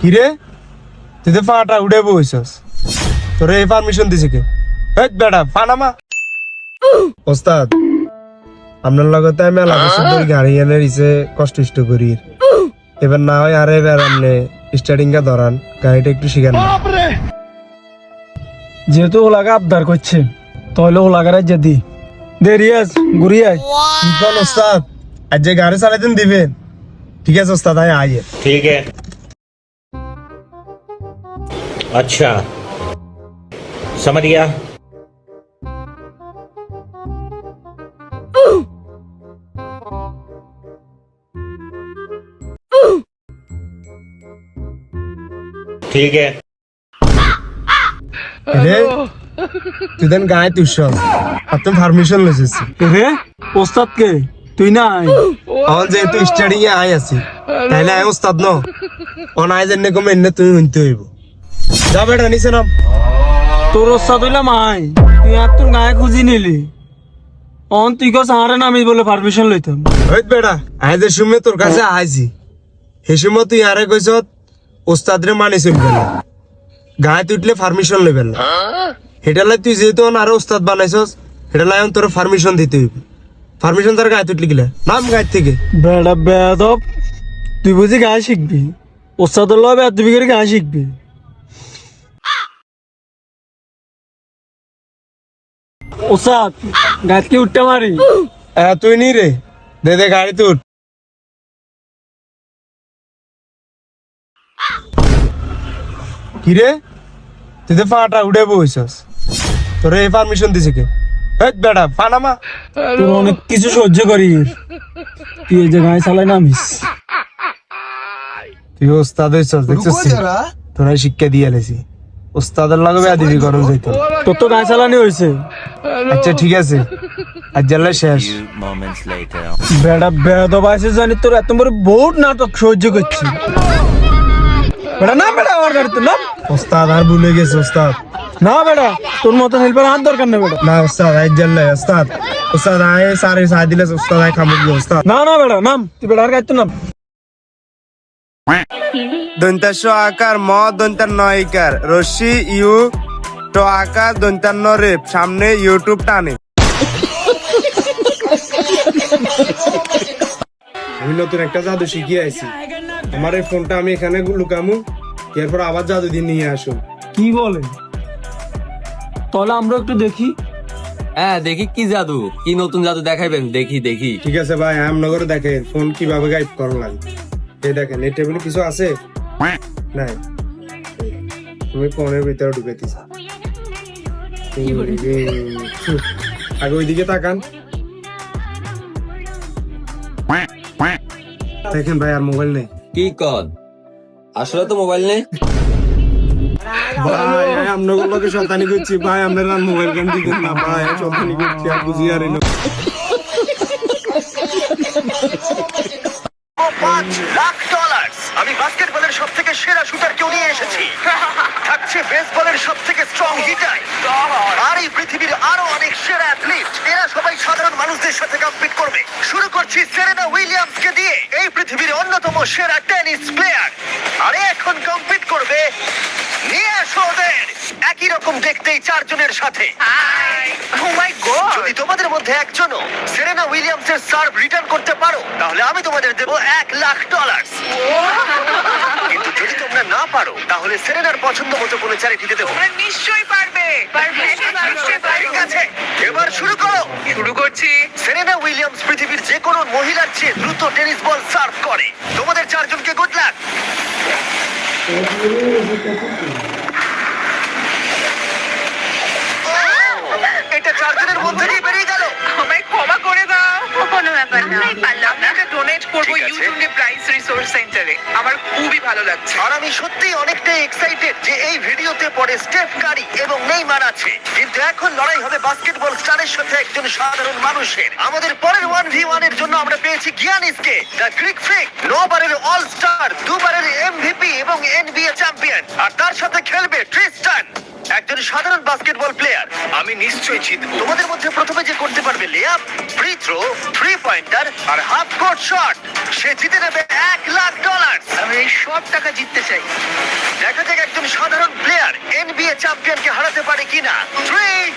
কিরে তুই তো ফাটা উড়ে বইছস, তোর এই পারমিশন দিছে কে? এই বেটা ফানামা। ওস্তাদ আপনার লগতে আমি মেলা বছর ধরে গাড়ি এনে দিছে, কষ্ট করি। এবার না হয় আরে এবার আপনি স্টার্টিং কা ধরান, গাড়িটা একটু শিখান না। যেহেতু ওলাগা আবদার করছে তাহলে ওলাগারে যদি দেরিয়াস ঘুরিয়াস কোন ওস্তাদ আজ যে গাড়ি চালাতেন দিবেন? ঠিক আছে ওস্তাদ, আমি আইয়ে। ठीक है अच्छा समझ गया ठीक है রে তুই দেন গায়ে তুইছস, আর তুমি পারমিশন লইছিস। রে ওস্তাদ কে তুই নাই? আমার যেহেতু স্টার্টিং এ আই আছি, তাইলে আমি ওস্তাদ ন অনাই জেনে কমে এনে তুমি শুনতে হইব। যা বেটা নিচে নাম। তোর ওস্তাদ হইলাম আই, তুই আর তোর গায়ে খুঁজি নিলি। অন তুই কস আরে না আমি বলে পারমিশন লইতাম। ওই বেটা আই যে সময় তোর কাছে আইছি সেই সময় তুই আরে কইছ ওস্তাদ রে মানি চলবে না, গায়ে তুইলে পারমিশন লইবেন না। এটা লাই তুই যেহেতু আরে ওস্তাদ বানাইছস, এটা লাই তোর পারমিশন দিতে হইবে। পারমিশন তার গায়ে তুইলে গেলে নাম গায়ে থেকে। বেড়া বেদব, তুই বুঝি গায়ে শিখবি? ওস্তাদ লবে তুই করে গায়ে শিখবি? ওস্তাদ গায়ে কি উঠতে মারি? তুই নি রে, দে দে গাড়ি তুই। কিরে তুই তো ফাটা উড়ে বইছস, তোর এই পারমিশন দিছে কে? এই বেটা ফানামা। তোর অনেক কিছু সহ্য করি, তুই এই যে গায়ে চালাই নামিস। তুই ওস্তাদ হইছস দেখছিস, তোরা শিক্ষা দিয়ে আলেছি। ওস্তাদের লাগে বেয়াদবি করন যাইতো। তোর তো গায়ে চালানি হয়েছে। আচ্ছা ঠিক আছে, আজ জ্বালা শেষ। বেড়া বেদব আছে জানি, তোর এত বড় বহুত নাটক সহ্য করছি। বেড়া না বেড়া আমার গাড়িতে নাম। ওস্তাদ আর ভুলে গেছে ওস্তাদ। না বেড়া তোর মতো হেল্পার আর দরকার নেই বেড়া। না ওস্তাদ আজ জ্বালা ওস্তাদ। ওস্তাদ আয় সারে সাই দিলে ওস্তাদ আয় খামুক ওস্তাদ। না না বেড়া নাম, তুই বেড়া আর গাড়িতে নাম। দন্তাস আকার ম দন্তার নয়কার রশি ইউ ট আকার দন্তার নরে সামনে ইউটিউব টানে। আমি নতুন একটা জাদু শিখিয়ে আইছি। আমার এই ফোনটা আমি এখানে লুকামু, এরপর আবার জাদু দিয়ে নিয়ে আসুন। কি বলে? তাহলে আমরা একটু দেখি। হ্যাঁ দেখি কি জাদু, কি নতুন জাদু দেখাইবেন, দেখি দেখি। ঠিক আছে ভাই, আমনগরে দেখেন ফোন কিভাবে গাইড করা লাগে। এই দেখেন এই টেবিলে কিছু আছে নাই, তুমি ফোনের ভিতরে ঢুকে দিস। আগে ওইদিকে তাকান, দেখেন ভাই আর মোবাইল নেই। কি কদ আসলে তো মোবাইল নেই ভাই। আপনার লোকে শতানি করছি ভাই, আপনার মোবাইল গান দিতেন না ভাই, শতানি করছি আর বুঝি আর এলো। $5,00,000 আমি বাস্কেটবলের সব থেকে সেরা শুটার কেউ নিয়ে এসেছি। থাকছে বেসবলের সব থেকে স্ট্রং হিটার, আর এই পৃথিবীর আরো অনেক সেরা অ্যাথলিট। এরা সবাই সাধারণ মানুষদের সাথে কম্পিট করবে। শুরু করছি সেরেনা উইলিয়ামস কে দিয়ে, এই পৃথিবীর অন্যতম সেরা টেনিস প্লেয়ার। আর এখন কম্পিট করবে, নিয়ে আসো ওদের একই রকম দেখতেই চারজনের সাথে। Oh my God! যদি তোমাদের মধ্যে একজনও সেরেনা উইলিয়ামসের সার্ভ রিটার্ন করতে পারো, তাহলে আমি তোমাদের দেবো $1,00,000। কিন্তু যদি তোমরা না পারো, তাহলে সেরেনার পছন্দ মতো কোনো চ্যারিটিতে দেবো। নিশ্চয়ই পারবে। ঠিক আছে, এবার শুরু করো। শুরু করছি। সেরেনা উইলিয়ামস পৃথিবীর যে কোনো মহিলার চেয়ে দ্রুত টেনিস বল সার্ভ করে। তোমাদের চারজনকে গুড লাক। এটা চারজনের মধ্যে দিয়ে বেরিয়ে গেল। আমায় ক্ষমা করে দাও। কোনো ব্যাপার না। আপনাকে ডোনেট করবো ঠিক আছে। ইউটিউবে প্রাইস রিসোর্স সেন্টারে। আমার খুবই ভালো লাগছে। আর আমি সত্যি অনেকটাই এক্সাইটেড যে এই ভিডিওতে পরে স্টেফ কারি এবং নেইমার আছে, কিন্তু এখন লড়াই হবে বাস্কেটবল স্টারের সাথে একজন সাধারণ মানুষের। আমাদের পরের 1v1 এর জন্য আমরা পেয়েছি গিয়ানিসকে, দ্য গ্রিক ফ্রিক, 9 বারের অল স্টার, 2 বারের এমভিপি এবং এনবিএ চ্যাম্পিয়ন। আর তার সাথে খেলবে ট্রিস্টান, একজন সাধারণ বাস্কেটবল প্লেয়ার। আমি নিশ্চয়ই জিতবো। তোমাদের মধ্যে প্রথমে যে করতে পারবে লেআপ, ফ্রি থ্রো, 3 পয়েন্টার আর হাফ কোর্ট শট, সে জিতে নেবে $1,00,000। আমি এই সব টাকা জিততে চাই। দেখা যাক একজন সাধারণ প্লেয়ার এনবিএ চ্যাম্পিয়নকে হারাতে পারে কিনা। 3,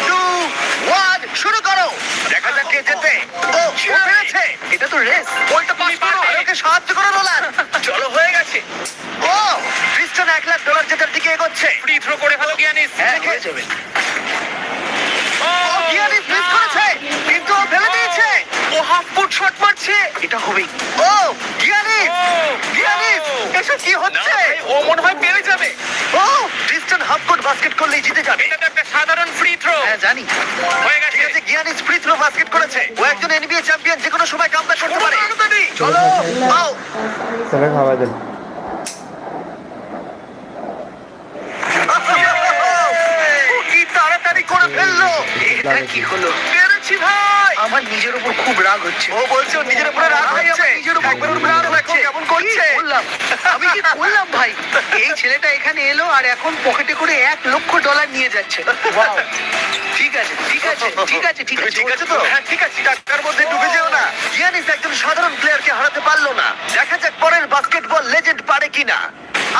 2, 1 শুরু করো। দেখা যাক কে জেতে। ও পেরেছে। এটা তো রেস। বলটা পাস করো, ওকে সাহায্য করো নোলান। চলো হয়ে গেছে। ও ক্রিস্টান $1,00,000 জেতার দিকে এগোচ্ছে। ফ্রি থ্রো করে ভালো গিয়ানিস। হ্যাঁ, হয়ে যাবে। ও গিয়ানিস মিস করেছে, কিন্তু ও ফেলে দিয়েছে। ও হাফ ফুট শট মারছে। এটা হবেই। ও গিয়ানিস, গিয়ানিস এসব কি হচ্ছে? ও মনে হয় পেরে যাবে। ও ক্রিস্টান হাফ কোর্ট বাস্কেট করলেই জিতে যাবে। এটা তো একটা সাধারণ ফ্রি থ্রো। হ্যাঁ জানি। হয়ে ঠিক গেছে। আছে, গিয়ানিস ফ্রি থ্রো বাস্কেট করেছে। ও একজন এনবিএ চ্যাম্পিয়ন, যে কোনো সময় কামব্যাক করতে পারে। চলো আও। তাহলে খাওয়া দেন। ও কি তাড়াতাড়ি করে ফেললো। এটা কি হলো? পেরেছি ভাই। আমার নিজের উপর খুব রাগ হচ্ছে। ও বলছে ওর নিজের উপরে রাগ ভাই, হচ্ছে। আমার নিজের উপর একবার ওর খুব রাগ রাগ দেখো হচ্ছে। কেমন করছে। কি করলাম? আমি কি করলাম ভাই? এই ছেলেটা এখানে এলো আর এখন পকেটে করে $1,00,000 নিয়ে যাচ্ছে। Wow! ঠিক আছে, ঠিক আছে, ঠিক আছে, ঠিক তুমি আছে। ঠিক আছে তো? হ্যাঁ ঠিক আছে। টাকার মধ্যে ডুবে যেও না। গিয়ানিস একজন সাধারণ প্লেয়ারকে হারাতে পারলো না। দেখা যাক পরের বাস্কেটবল লেজেন্ড পারে কিনা।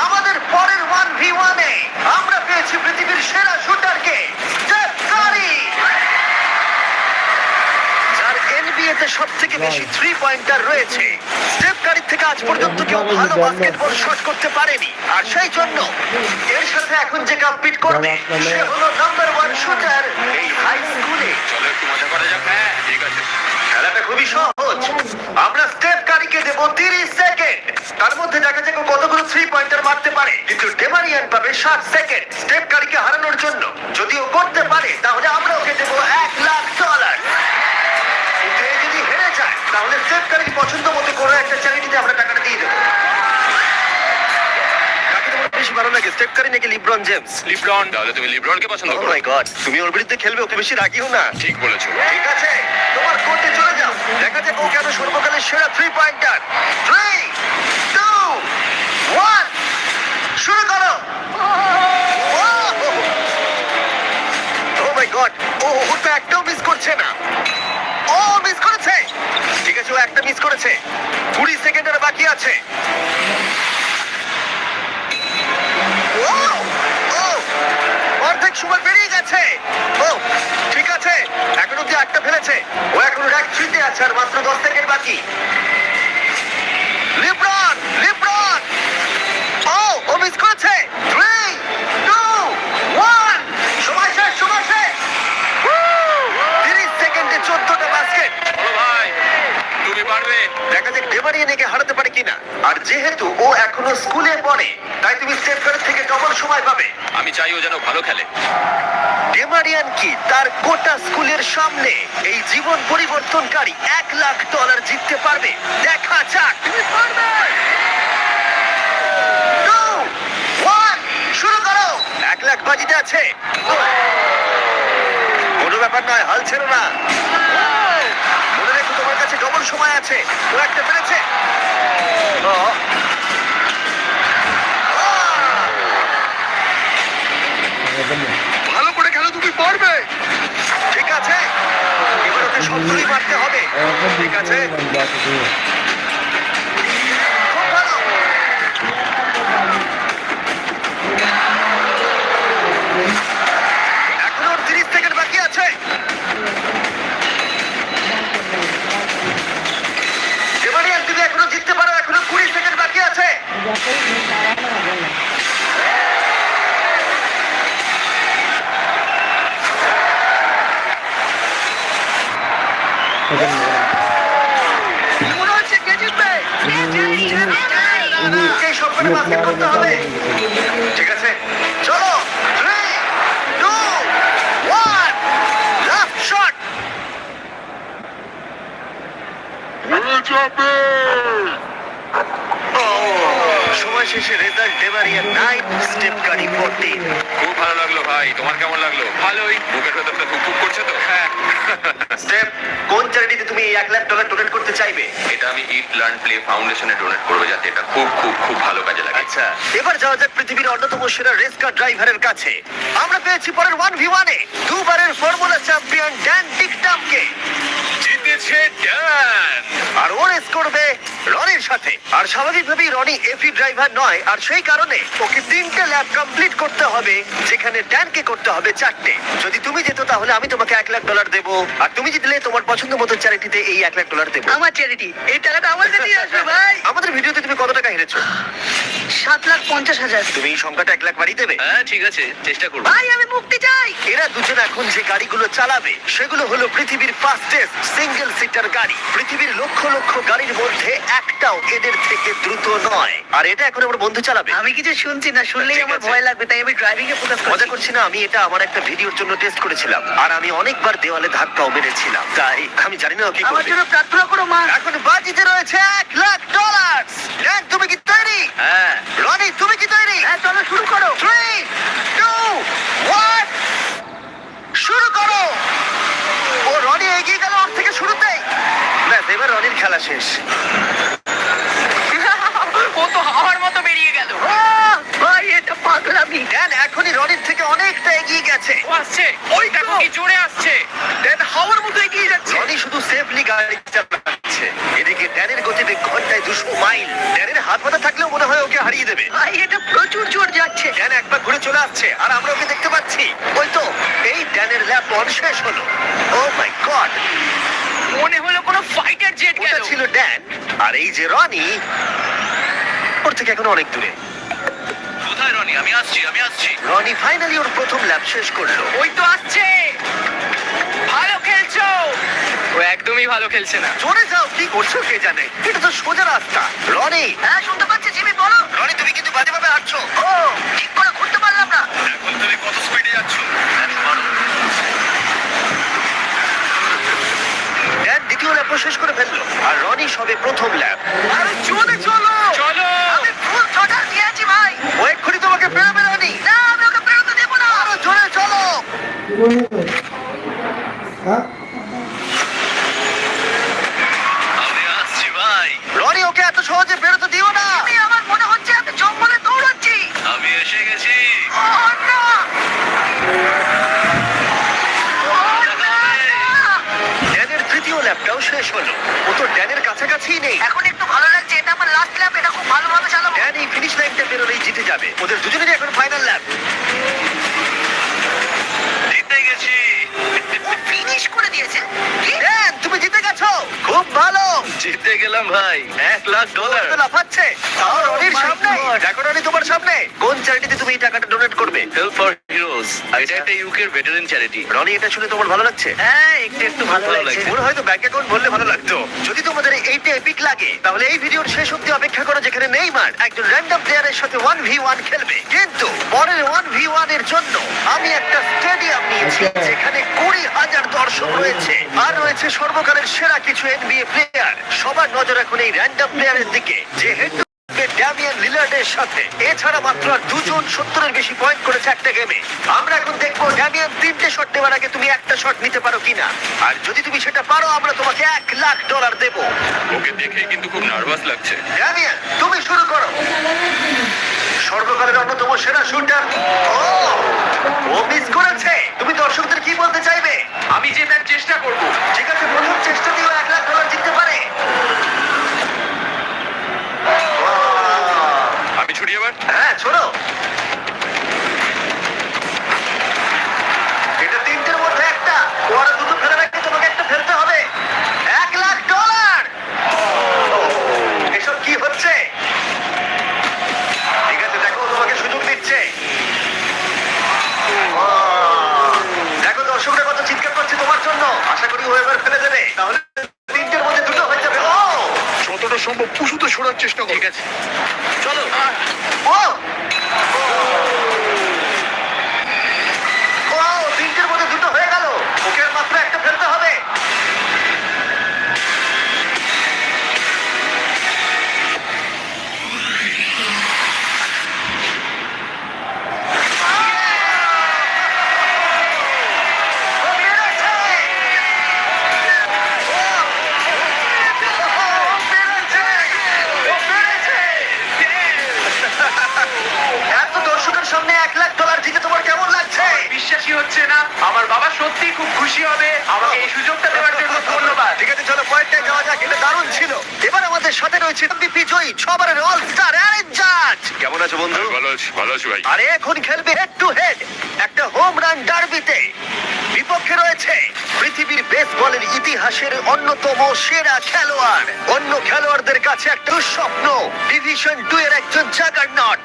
আমাদের পরের 1v1 এ আমরা পেয়েছি পৃথিবীর সেরা শুটারকে, স্টেফ কারি, যার এনবিএ তে সবথেকে বেশি 3 পয়েন্টার রয়েছে। স্টেফ কারির থেকে আজ পর্যন্ত কেউ ভালো বাস্কেটবল শট করতে পারেনি, আর সেই জন্য এর সাথে এখন যে কম্পিট করবে সে হলো নাম্বার 1 শুটার এই হাই স্কুলে। চলো একটু মজা করা যাক। হ্যাঁ ঠিক আছে। খেলাটা খুবই সহজ। আমরা স্টেফ কারিকে দেব 30 সেকেন্ড। তার মধ্যে দেখা যাক ও কতগুলো 3 পয়েন্টার মারতে পারে, কিন্তু ডেমারিয়ান পাবে 60 সেকেন্ড স্টেফ কারিকে হারানোর জন্য। যদি ও করতে পারে তাহলে আমরা ওকে দেব $1,00,000। কিন্তু এ যদি হেরে যায় তাহলে স্টেফ কারিকে পছন্দ মতো কোনো একটা চ্যারিটিতে আমরা টাকাটা দিয়ে দেবো। কাকে তোমার বেশি ভালো লাগে, স্টেফ কারি নাকি লিব্রন জেমস? লিব্রন। তাহলে তুমি লিব্রনকে পছন্দ ও মাই গড, তুমি ওর বিরুদ্ধে খেলবে, ওকে বেশি রাগিও না। ঠিক বলেছো। ঠিক আছে, তোমার কোর্টে চলে যাও। দেখা যাক ও কেন সর্বকালের সেরা 3 পয়েন্টার। 3, 2, 1 শুরু করো। ও মাই গড, ও তো একটাও মিস করছে না। ও মিস করেছে। ঠিক আছে, ও একটা মিস করেছে। 20 সেকেন্ড আর বাকি আছে। ও ও অর্ধেক সময় বেরিয়ে গেছে। ও ঠিক আছে, এখন অব্দি একটা ফেলেছে। ও এখন র্যাক 3 তে আছে আর মাত্র 10 সেকেন্ড বাকি। LeBron, LeBron. ও মিস করেছে। 3, 2, 1 সময় শেষ, সময় শেষ। 30 সেকেন্ডে 14টা বাস্কেট। বলো ভাই, তুমি পারবে। দেখা যাক ডেমারিয়ানকে হারাতে পারে কিনা। আর যেহেতু ও এখনো স্কুলে পড়ে, তাই তুমি স্টেপ কারের থেকে ডবল সময় পাবে। আমি চাই ও যেন ভালো খেলে। ডেমারিয়ান কি তার গোটা স্কুলের সামনে এই জীবন পরিবর্তনকারী $1,00,000 জিততে পারবে? দেখা যাক। তুমি পারবে। 2, 1 শুরু করো। $1,00,000 বাজিতে আছে। কোনো ব্যাপার নয়, হাল ছেড়ো না। মনে রেখো তোমার কাছে ডবল সময় আছে। ও একটা পেরেছে। ভালো করে খেলো, তুমি পারবে। ঠিক আছে, এবার ওকে সবগুলোই মারতে হবে। ঠিক আছে, খুব ভালো। এখনো ওর 30 সেকেন্ড বাকি আছে। ডেমারিয়ান, তুমি এখনো জিততে পারো, এখনো 20 সেকেন্ড বাকি আছে। সবকটা বাস্কেট করতে হবে। ঠিক আছে, চলো। 3, 2, 1, লাস্ট শট। সময় শেষে রেজাল্ট ডেমারিয়া 9, স্টেপ কারি 14। খুব ভালো লাগলো ভাই, তোমার কেমন লাগলো? ভালোই, বুকের ভেতরটা ধুকধুক করছে তো। হ্যাঁ। স্টেপ, কোন চ্যারিটিতে তুমি এই $1,00,000 ডোনেট করতে চাইবে? এটা আমি ইট লার্ন প্লে ফাউন্ডেশনে ডোনেট করবো, যাতে এটা খুব খুব খুব ভালো কাজে লাগে। আচ্ছা, এবার যাওয়া যাক পৃথিবীর অন্যতম সেরা রেস কার ড্রাইভারের কাছে। আমরা পেয়েছি পরের 1v1 এ দুবারের ফর্মুলা চ্যাম্পিয়ন ড্যান টিকটামকে। জিতেছে ড্যান। আর ও রেস করবে রনির সাথে। আর স্বাভাবিকভাবেই রনি এফি ড্রাইভার নয়, আর সেই কারণে ওকে 3টে ল্যাপ কমপ্লিট করতে হবে, যেখানে ড্যানকে করতে হবে 4টে। যদি তুমি যেত তাহলে আমি তোমাকে $1,00,000 দেবো, আর তুমি জিতলে তোমার পছন্দ মতো চ্যারিটিতে এই $1,00,000 দেবো। আমার চ্যারিটি, এই টাকাটা আমার কাছেই আসবে ভাই। আমাদের ভিডিওতে তুমি কত টাকা হেরেছো? 7,50,000। তুমি এই সংখ্যাটা 1,00,000 বাড়িয়ে দেবে? হ্যাঁ ঠিক আছে, চেষ্টা করবো। ভাই আমি মুক্তি চাই। এরা দুজন এখন যে গাড়িগুলো চালাবে সেগুলো হলো পৃথিবীর ফাস্টেস্ট সিঙ্গেল সিটার গাড়ি। পৃথিবীর লক্ষ লক্ষ গাড়ির মধ্যে একটাও এদের থেকে দ্রুত নয়। আর এটা এখন আমার বন্ধু চালাবে। আমি কিছু শুনছি না, শুনলেই ঠিক আমার আছে। ভয় লাগবে, তাই আমি ড্রাইভিং এ ফোকাস মজা করছি। করছি না, আমি এটা আমার একটা ভিডিওর জন্য টেস্ট করেছিলাম, আর আমি অনেকবার দেওয়ালে ধাক্কাও মেরেছিলাম, তাই আমি জানি না ও কি আমার করবে। জন্য প্রার্থনা করো মা। এখন বাজিতে রয়েছে $1,00,000। ড্যান, তুমি কি তৈরি? হ্যাঁ। রনি, তুমি কি তৈরি? হ্যাঁ চলো শুরু করো। 3, 2, 1, শুরু করো। ও রনি এগিয়ে গেল ওর থেকে শুরুতেই। ব্যাস, এবার রনির খেলা শেষ। ও তো হাওয়ার মতো বেরিয়ে গেল। ভাই এটা পাগলামি। ড্যান এখনই রনির থেকে অনেকটা এগিয়ে গেছে। ও আসছে, ওই দেখো কি জোরে আসছে। ড্যান হাওয়ার মতো এগিয়ে যাচ্ছে। রনি শুধু সেফলি গাড়ি চালাচ্ছে, এদিকে ড্যানের গতিবেগ ঘন্টায় 200 মাইল। ড্যানের হাত পাতা থাকলেও মনে হয় ওকে হারিয়ে দেবে। ভাই এটা প্রচুর জোর যাচ্ছে। ড্যান একবার ঘুরে চলে আসছে, আর আমরা ওকে দেখতে পাচ্ছি। ওই তো, এই ড্যানের ল্যাপ অন শেষ হলো। ও মাই গড, মনে হলো কোনো ফাইটার জেট ওটা গেল। ছিল ড্যান, আর এই যে রনি ওর থেকে এখন অনেক দূরে। কোথায় রনি? আমি আসছি। রনি ফাইনালি ওর প্রথম ল্যাপ শেষ করলো। ওই তো আসছে। ভালো খেলছো। ও একদমই ভালো খেলছে না। জোরে যাও, কি করছো কে জানে। এটা তো সোজা রাস্তা। রনি, হ্যাঁ শুনতে পাচ্ছি, জিমি বলো। রনি তুমি কিন্তু বাজেভাবে হাঁটছো। ও ঠিক করে ঘুরতে পারলাম না। এখন তুমি কত স্পিডে যাচ্ছ? ড্যান দ্বিতীয় ল্যাপও শেষ করে ফেললো, আর রনি সবে প্রথম ল্যাপ। আরে জোরে চলো। চলো। আমি ফুল ছটা দিয়েছি ভাই। ও এক্ষুনি তোমাকে পেরোবে রনি। না আমি ওকে বেরোতে দেবো না। আরো জোরে চলো। আমি আসছি ভাই। রনি ওকে এত সহজে বেরোতে দিও না। আমি আমার মনে হচ্ছে আমি জঙ্গলে দৌড়াচ্ছি। আমি এসে গেছি। ও না। ও না, না। ড্যানের তৃতীয় ল্যাপটাও শেষ হলো। ও তো ড্যানের কাছাকাছি নেই। এখন একটু ভালো লাগছে, এটা আমার লাস্ট ল্যাপ, এটা খুব ভালোভাবে চালাবো। ড্যান এই ফিনিশ লাইনটা বেরোলেই জিতে যাবে। ওদের দুজনেরই এখন ফাইনাল ল্যাপ। জিতে গেছি। ও ফিনিশ করে দিয়েছে। কি? ড্যান তুমি জিতে গেছো, খুব ভালো। জিতে গেলাম ভাই, $1,00,000। তো লাফাচ্ছে। তাও রনির Oh my সামনে। God. দেখো রনি তোমার সামনে। কোন চ্যারিটিতে তুমি এই টাকাটা ডোনেট করবে? Help for heroes. এটা একটা ইউকের ভেটারেন চ্যারিটি। রনি, এটা শুনে তোমার ভালো লাগছে? হ্যাঁ একটু ভালো ভালো লাগছে। লাগছে। মনে হয়তো ব্যাংক অ্যাকাউন্ট বললে ভালো লাগতো। যদি তোমাদের এইটা এপিক লাগে তাহলে এই ভিডিওর শেষ অবধি অপেক্ষা করো, যেখানে নেইমার একজন র্যান্ডম প্লেয়ারের সাথে 1v1 খেলবে। কিন্তু পরের 1v1 এর জন্য আমি একটা স্টেডিয়াম নিয়েছি, যেখানে 20,000 দর্শক রয়েছে, আর রয়েছে সর্বকালের সেরা কিছু NBA প্লেয়ার। সবার নজর এখন এই র্যান্ডম প্লেয়ারের দিকে, যে হেড ড্যামিয়ান লিলার্ডের সাথে। এছাড়া মাত্র আর দুজন 70-এর বেশি পয়েন্ট করেছে একটা গেমে। আমরা এখন দেখবো ড্যামিয়ান 3টে শট নেওয়ার আগে তুমি একটা শট নিতে পারো কিনা। আর যদি তুমি সেটা পারো, আমরা তোমাকে $1,00,000 দেবো। ওকে দেখে কিন্তু খুব নার্ভাস লাগছে। ড্যামিয়ান তুমি শুরু করো। সর্বকালের অন্যতম সেরা শুটার। ও মিস করেছে। তুমি দর্শকদের কি বলতে চাইবে? আমি জেতার চেষ্টা করব। ঠিক আছে, প্রথম চেষ্টা দিয়েও $1,00,000 জিততে পারে। আমি ছুটি এবার। হ্যাঁ ছোড়ো। এটা 3টের মধ্যে একটা। ওরা দুটো ফেরার আগে তোমাকে একটা ফেলতে হবে। $1,00,000। এসব কি হচ্ছে? ঠিক আছে, দেখো তোমাকে সুযোগ দিচ্ছে। চেষ্টা করো। ঠিক আছে, চলো। ও ও, তিনটের মধ্যে দুটো হয়ে গেল। ওকে আর মাত্র একটা ফেলতে হবে। এত দর্শকের সামনে $1,00,000 জিতে তোমার কেমন লাগছে? বিশ্বাসই হচ্ছে না, আমার বাবা সত্যি খুব খুশি হবে। আমাকে এই সুযোগটা দেওয়ার জন্য ধন্যবাদ। ঠিক আছে, চলো পয়েন্টটায় যাওয়া যাক। এটা দারুণ ছিল। এবার আমাদের সাথে রয়েছে MVP জয়ী 6 বারের অল স্টার অ্যারেন জাজ। কেমন আছো বন্ধু? ভালো আছি ভাই। আরে এখন খেলবে হেড টু হেড একটা হোম রান ডার্বিতে। বিপক্ষে রয়েছে পৃথিবীর বেসবলের ইতিহাসের অন্যতম সেরা খেলোয়াড়। অন্য খেলোয়াড়দের কাছে একটা স্বপ্ন, ডিভিশন 2 এর একজন জাগারনট।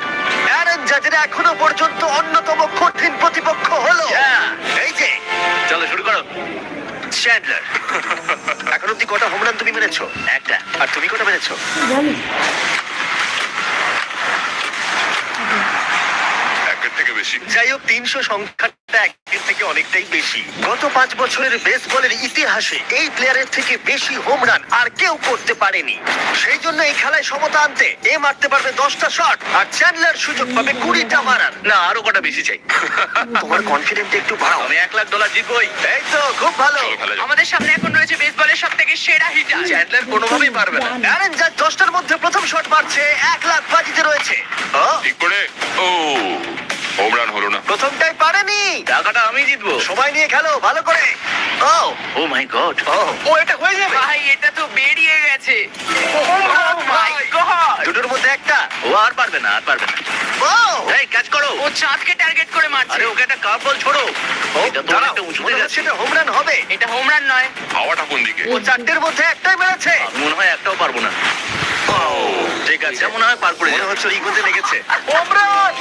অ্যারেন জাজের এখনো পর্যন্ত অন্যতম কঠিন প্রতিপক্ষ হলো এই যে, চলো শুরু করো। চ্যান্ডলার, এখন অব্দি কটা হোম রান তুমি মেরেছো? একটা। আর তুমি কটা মেরেছো? একের থেকে বেশি। যাই হোক, 300 সংখ্যাটা একের থেকে অনেকটাই বেশি। গত 5 বছরের বেসবলের ইতিহাসে এই প্লেয়ারের থেকে বেশি হোম রান আর কেউ করতে পারেনি। সেই জন্য এই খেলায় সমতা আনতে এ মারতে পারবে 10টা শট, আর চ্যান্ডলার সুযোগ পাবে 20টা মারার। না, আরো কটা বেশি চাই। তোমার কনফিডেন্ট একটু বাড়াও। আমি $1,00,000 জিতবই। এই তো, খুব ভালো। চলো খেলা যাক। আমাদের সামনে এখন রয়েছে বেসবলের সবথেকে সেরা হিটার। চ্যান্ডলার কোনোভাবেই পারবে না। অ্যারেন জাজ 10টার মধ্যে প্রথম শট মারছে, 1,00,000 বাজিতে রয়েছে। ও, ঠিক করে। ও, হোম রান হলো না। প্রথমটাই পারেনি। টাকাটা আমি জিতবো। সময় নিয়ে খেলো ভালো করে। ও মাই গড। ও, এটা হয়ে যাবে। ভাই, এটা তো বেরিয়ে গেছে। Oh my God! দুটোর মধ্যে একটা। ও আর পারবে না। ও, এই ক্যাচ করো। ও চাঁদকে টার্গেট করে মারছে। আরে ওকে একটা কাপ বল ছোড়ো। এটা তো দাঁড়াও, অনেকটা উঁচুতে মনে গেছে। হচ্ছে এটা হোম রান হবে। এটা হোম রান নয়। হাওয়াটা কোন দিকে? ও 4টের মধ্যে একটাই মেরেছে। মনে হয় একটাও পারবো না। ঠিক আছে, এটা মনে হয় পার করে মনে যাবে। হচ্ছে ইগোতে লেগেছে। Home run.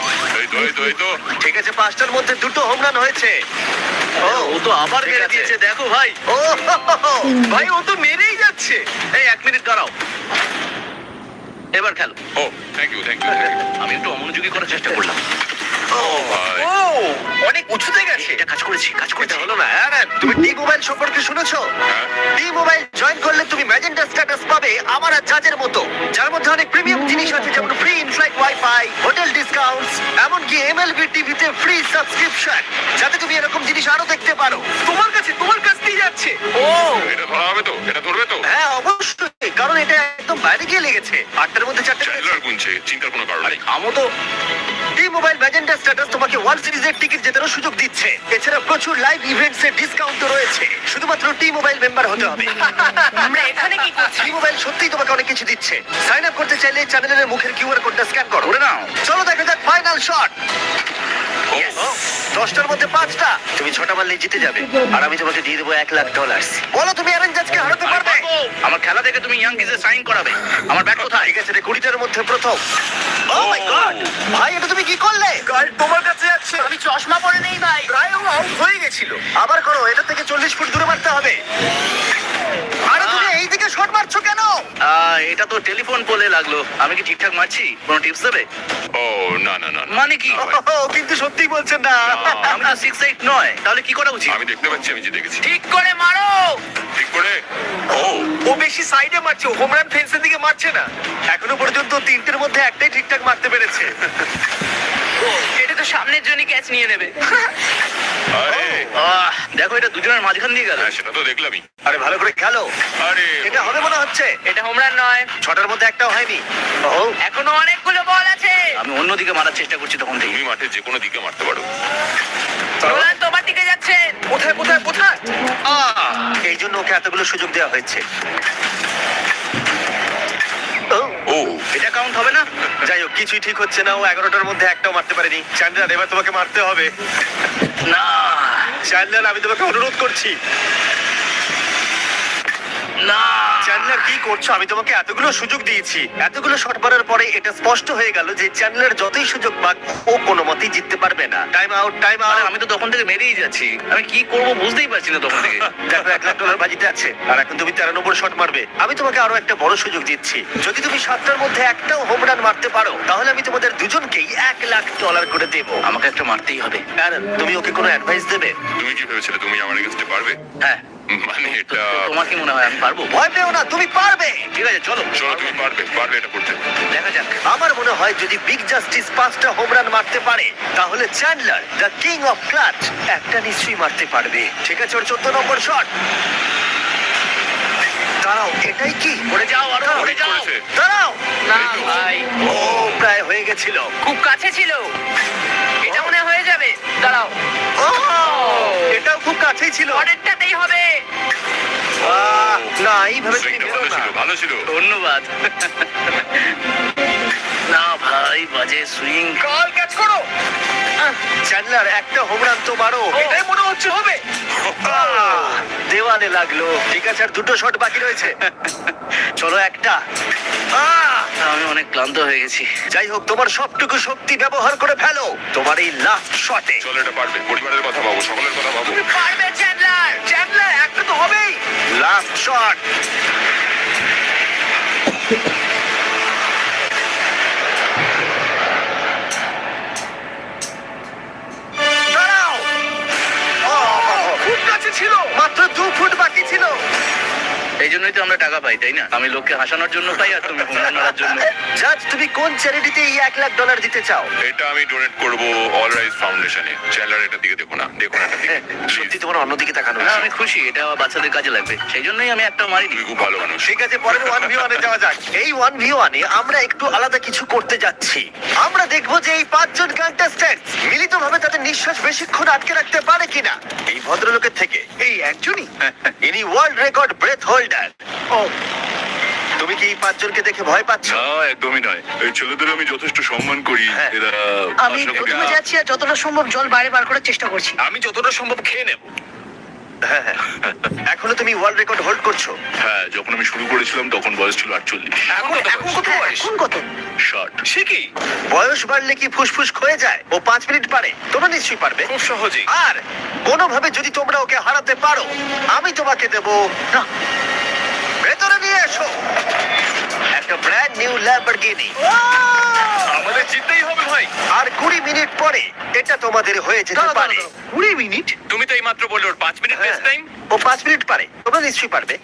এই তো। ঠিক আছে, 5টার মধ্যে দুটো হোম রান হয়েছে। ও তো আবার ঠিক মেরে আছে। দিয়েছে, দেখো ভাই। ও ভাই, ও তো মেরেই যাচ্ছে। এই 1 মিনিট দাঁড়াও। এবার খেলো। ও, থ্যাংক ইউ। আমি একটু অমনোযোগী করার চেষ্টা করলাম। ও, অনেক উঁচুতে গেছে। এটা কাজ করেছি। এটা হলো না। অ্যারেন, তুমি টি মোবাইল সম্পর্কে শুনেছো? টি মোবাইল জয়েন করলে তুমি ম্যাজেন্টা স্ট্যাটাস পাবে আমার আর জাজের মতো, যার মধ্যে অনেক প্রিমিয়াম জিনিস আছে, যেমন free inflight wifi, hotel discounts, এমনকি এমএলবি টিভিতে ফ্রি সাবস্ক্রিপশন, যাতে তুমি এরকম জিনিস আরো দেখতে পারো। তোমার কাছ দিয়ে যাচ্ছে। ও, এটা ধরা হবে তো? এটা ধরবে তো? হ্যাঁ অবশ্যই, কারণ এটা একদম বাইরে গিয়ে লেগেছে। 8টার মধ্যে 4টে। চ্যান্ডলার গুনছে, চিন্তার কোনো কারণ নেই। থামো তো। টি মোবাইল ম্যাজেন্টা স্ট্যাটাস তোমাকে ওয়ার্ল্ড সিরিজের টিকিট জেতারও সুযোগ দিচ্ছে। এছাড়া প্রচুর লাইভ ইভেন্টস এর ডিসকাউন্টও রয়েছে। শুধুমাত্র টি মোবাইল মেম্বার হতে হবে। আমরা এখানে কি করছি? টি মোবাইল সত্যিই তোমাকে অনেক কিছু দিচ্ছে। সাইন আপ করতে চাইলে চ্যানেলের মুখের কিউআর কোডটা স্ক্যান করো। ধরে নাও। চলো দেখা যাক ফাইনাল শট। 10টার মধ্যে 5টা। তুমি 6টা মারলেই জিতে যাবে, আর আমি তোমাকে দিয়ে দেবো $1,00,000। বলো তুমি অ্যারেন জাজকে হারাতে পারবে? আমার খেলা দেখে তুমি ইয়াংকিসে সাইন করাবে। আমার ব্যাট কোথায়? ঠিক আছে রে, 20টার মধ্যে প্রথম। ও মাই গড, ভাই এটা তুমি কি করলে? তোমার কাছে যাচ্ছে। আমি চশমা পরে নেই ভাই। প্রায় ও আউট হয়ে গেছিল। আবার করো, এটা থেকে 40 ফুট দূরে মারতে হবে। আরে তুমি এই দিকে শট মারছো কেন? এটা তো টেলিফোন পোলে লাগলো। আমি কি ঠিকঠাক মারছি? কোনো টিপস দেবে? ও না। মানে কি? ও, কিন্তু সত্যি বলছেন না। আমি তো 6'8" নয়। তাহলে কি করা উচিত? আমি দেখতে পাচ্ছি, আমি জিতে গেছি। ঠিক করে মারো। ঠিক করে। ও বেশি সাইডে মারছে, হোম রান ফেন্সের দিকে মারছে না। এখনো পর্যন্ত 3টের মধ্যে একটাই ঠিকঠাক মারতে পেরেছে। এটা তো সামনের জন্য ক্যাচ নিয়ে নেবে। আরে দেখো, এটা দুজনের মাঝখান দিয়ে গেল। সেটা তো দেখলামই। আরে ভালো করে খেলো। আরে এটা হবে মনে হচ্ছে। এটা হোম রান নয়। 6টার মধ্যে একটাও হয়নি। ও, এখনো অনেকগুলো বল আছে। আমি অন্যদিকে মারার চেষ্টা করছি তখন থেকে। তুমি মাঠে যে কোনো দিকে মারতে পারো। রোলান তোমার দিকে যাচ্ছে। কোথায়? এই জন্য ওকে এতগুলো সুযোগ দেওয়া হয়েছে। ও, এটা কাউন্ট হবে না। যাই হোক, কিছুই ঠিক হচ্ছে না। ও 11টার মধ্যে একটাও মারতে পারেনি। চ্যান্ডলার, এবার তোমাকে মারতে হবে। না চ্যান্ডলার, আমি তোমাকে অনুরোধ করছি। না চ্যান্ডলার কি করছো? আমি তোমাকে এতগুলো সুযোগ দিয়েছি, এতগুলো শট মারার পরে এটা স্পষ্ট হয়ে গেল যে চ্যান্ডলার যতই সুযোগ পাক ও কোনো মতেই জিততে পারবে না। Time out, time out. আমি তো তখন থেকে মেরেই যাচ্ছি, আমি কি করব বুঝতেই পারছি না তখন থেকে। দেখো $1,00,000 বাজিতে আছে আর এখন তুমি 13 নম্বর শট মারবে। আমি তোমাকে আরো একটা বড় সুযোগ দিচ্ছি, যদি তুমি 7টার মধ্যে একটাও হোম রান মারতে পারো তাহলে আমি তোমাদের দুজনকেই $1,00,000 করে দেবো। আমাকে একটা মারতেই হবে। কারণ তুমি ওকে কোনো অ্যাডভাইস দেবে? তুমি কি ভেবেছিলে তুমি আমার এগেইনস্টে পারবে? হ্যাঁ, মানে এটা তোমার কি মনে হয় আমি পারবো? ভয় পেও না, তুমি পারবে। ঠিক আছে, চলো চলো, তুমি পারবে এটা করতে। দেখা যাক। আমার মনে হয় যদি বিগ জাস্টিস 5টা হোম রান মারতে পারে তাহলে Chandler the king of clutch একটা নিশ্চয়ই মারতে পারবে। ঠিক আছে, ওর 14 নম্বর শট। দাঁড়াও, এটাই কি? পড়ে যাও, আরো পড়ে যাও। দাঁড়াও। না ভাই, ও প্রায় হয়ে গেছিল। খুব কাছে ছিল, এটা মনে হয়ে যাবে। দাঁড়াও, ও এটাও খুব কাছেই ছিল। পরেরটাতেই হবে। না, এইভাবে তুমি বেরো না। ভালো ছিল, ধন্যবাদ। না ভাই, বাজে সুইং। কল ক্যাচ করো। চ্যান্ডলার একটা হোম রান তো মারো। এটাই মনে হচ্ছে হবে। দেওয়ালে লাগলো। ঠিক আছে, আর 2টো শট বাকি রয়েছে। চলো একটা। আমি অনেক ক্লান্ত হয়ে গেছি। যাই হোক, তোমার সবটুকু শক্তি ব্যবহার করে ফেলো তোমার এই লাস্ট শটে। চলো, এটা পারবে। পরিবারের কথা ভাবো, সকলের কথা ভাবো। তুমি পারবে চ্যান্ডলার। চ্যান্ডলার একটা তো হবেই। Last shot. দাঁড়াও। খুব কাছে ছিল। মাত্র 2 ফুট বাকি ছিল। এই জন্যই তো আমরা টাকা পাই, তাই না? আমি লোককে হাসানোর জন্য পাই, আর তুমি হোম রান মারার জন্য। জাজ, তুমি কোন চ্যারিটিতে এই $1,00,000 দিতে চাও? এটা আমি ডোনেট করব অল রাইজ ফাউন্ডেশনে। চ্যান্ডলার এটা দিকে দেখো না, দেখো না এটা দিকে। সত্যি তোমার অন্যদিকে তাকানো না, উচিত। আমি খুশি, এটা আমার বাচ্চাদের কাজে লাগবে, সেই জন্যই আমি একটা মারি। তুমি খুব ভালো মানুষ। ঠিক আছে, পরের 1v1 এ যাওয়া যাক। এই 1v1 এ আমরা একটু আলাদা কিছু করতে যাচ্ছি। আমরা দেখবো যে এই 5 জন কন্টেস্ট্যান্ট মিলিতভাবে তাদের নিঃশ্বাস বেশিক্ষণ আটকে রাখতে পারে কিনা। এই ভদ্রলোকের থেকে এই একজনই ইনি ওয়ার্ল্ড রেকর্ড ব্রেথ হোল্ডার। ও, তুমি কি এই 5 জনকে দেখে ভয় পাচ্ছ? না, একদমই নয়। এই ছেলেদের আমি যথেষ্ট সম্মান করি। হ্যাঁ। এরা আমি প্রথমে যাচ্ছি আর যতটা সম্ভব জল বাইরে বার করার চেষ্টা করছি। আমি যতটা সম্ভব খেয়ে নেব। হ্যাঁ, হ্যাঁ। এখনো তুমি ওয়ার্ল্ড রেকর্ড হোল্ড করছো? হ্যাঁ, যখন আমি শুরু করেছিলাম তখন বয়স ছিল 48। এখন কত বয়স? এখন কত? 60। সে কি? বয়স বাড়লে কি ফুসফুস ক্ষয়ে যায়? ও 5 মিনিট পারে, তোমরা নিশ্চয়ই পারবে। খুব সহজেই। আর কোনোভাবে যদি তোমরা ওকে হারাতে পারো আমি তোমাকে দেবো না, ভেতরে নিয়ে এসো একটা ব্র্যান্ড নিউ ল্যাম্বরগিনি। আমাদের জিততেই হবে ভাই। আর 20 মিনিট পরে এটা তোমাদের হয়ে যেতে পারে। 20 মিনিট? তুমি তো এই মাত্র বললে ওর 5 মিনিট বেস্ট টাইম। ও 5 মিনিট পারে, তোমরা নিশ্চয়ই পারবে।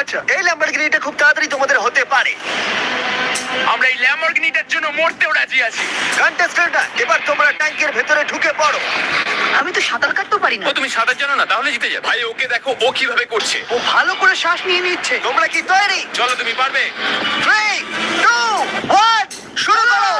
আচ্ছা, এই ল্যাম্বরগিনিটা খুব তাড়াতাড়ি তোমাদের হতে পারে। আমরা এই ল্যাম্বরগিনিটার জন্য মরতেও রাজি আছি। কন্টেস্ট্যান্টরা, এবার তোমরা ট্যাঙ্কের ভেতরে ঢুকে পড়ো। আমি তো সাঁতার কাটতেও পারি না। ও, তুমি সাঁতার জানো না? তাহলে জিতে যাবে। ভাই, ওকে দেখো ও কিভাবে করছে। ও ভালো করে শ্বাস নিয়ে নিচ্ছে। তোমরা কি তৈরি? চলো, তুমি পারবে। 3, 2, 1 শুরু করো।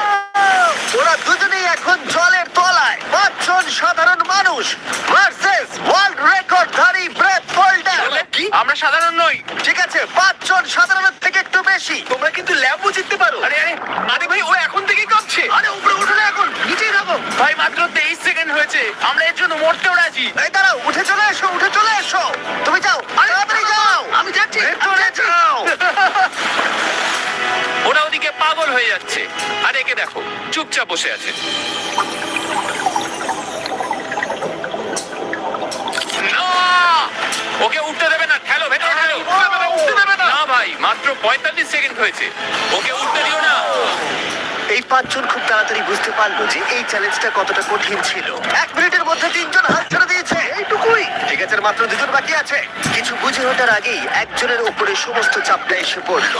ওরা দুজনেই এখন জলের তলায়। 5 জন সাধারণ মানুষ ভার্সেস ওয়ার্ল্ড রেকর্ডধারী ব্রেথ হোল্ডার। কি? আমরা সাধারণ নই। ঠিক আছে, 5 জন সাধারণের থেকে একটু বেশি। তোমরা কিন্তু ল্যাম্বও জিততে পারো। আরে আরে আরে ভাই, ও এখন থেকেই কাঁপছে। আরে উপরে উঠো না, এখন নিচেই থাকো। ভাই, মাত্র 23 সেকেন্ড হয়েছে, আমরা এর জন্য মরতেও রাজি। এই দাঁড়াও, উঠে চলে এসো, উঠে চলে এসো। তুমি যাও, তাড়াতাড়ি যাও। আমি যাচ্ছি। ভেতরে যাও। ওরা ওদিকে পাগল হয়ে যাচ্ছে, আর একে দেখো চুপচাপ বসে আছে। না! ওকে উঠতে দেবে না, ঠেলো ভেতরে ঠেলো। উঠতে দেবে না। না ভাই, মাত্র 45 সেকেন্ড হয়েছে, ওকে উঠতে দিও না। এই 5 জন খুব তাড়াতাড়ি বুঝতে পারলো যে এই চ্যালেঞ্জটা কতটা কঠিন ছিল। 1 মিনিটের মধ্যে 3 জন হাত ছেড়ে দিয়েছে। এইটুকুই। ঠিক আছে, আর মাত্র 2 জন বাকি আছে। কিছু বুঝে ওঠার আগেই একজনের উপরে সমস্ত চাপটা এসে পড়লো।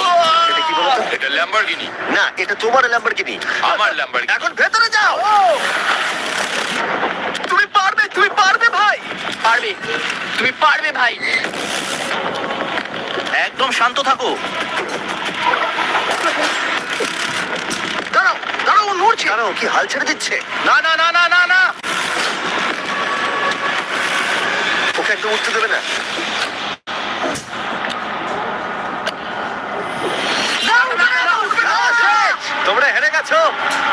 এটা কি বলতো? এটা ল্যাম্বরগিনি। না, এটা তোমার ল্যাম্বরগিনি। আমার ল্যাম্বরগিনি। এখন ভেতরে যাও। তুমি পারবে, তুমি পারবে ভাই। পারবে, তুমি পারবে ভাই। একদম শান্ত থাকো। দাঁড়াও, দাঁড়াও, ও নড়ছে। দাঁড়াও, কি হাল ছেড়ে দিচ্ছে? না না না না না না। ওকে একদম উঠতে দেবে না। তোমরা হেরে গেছো।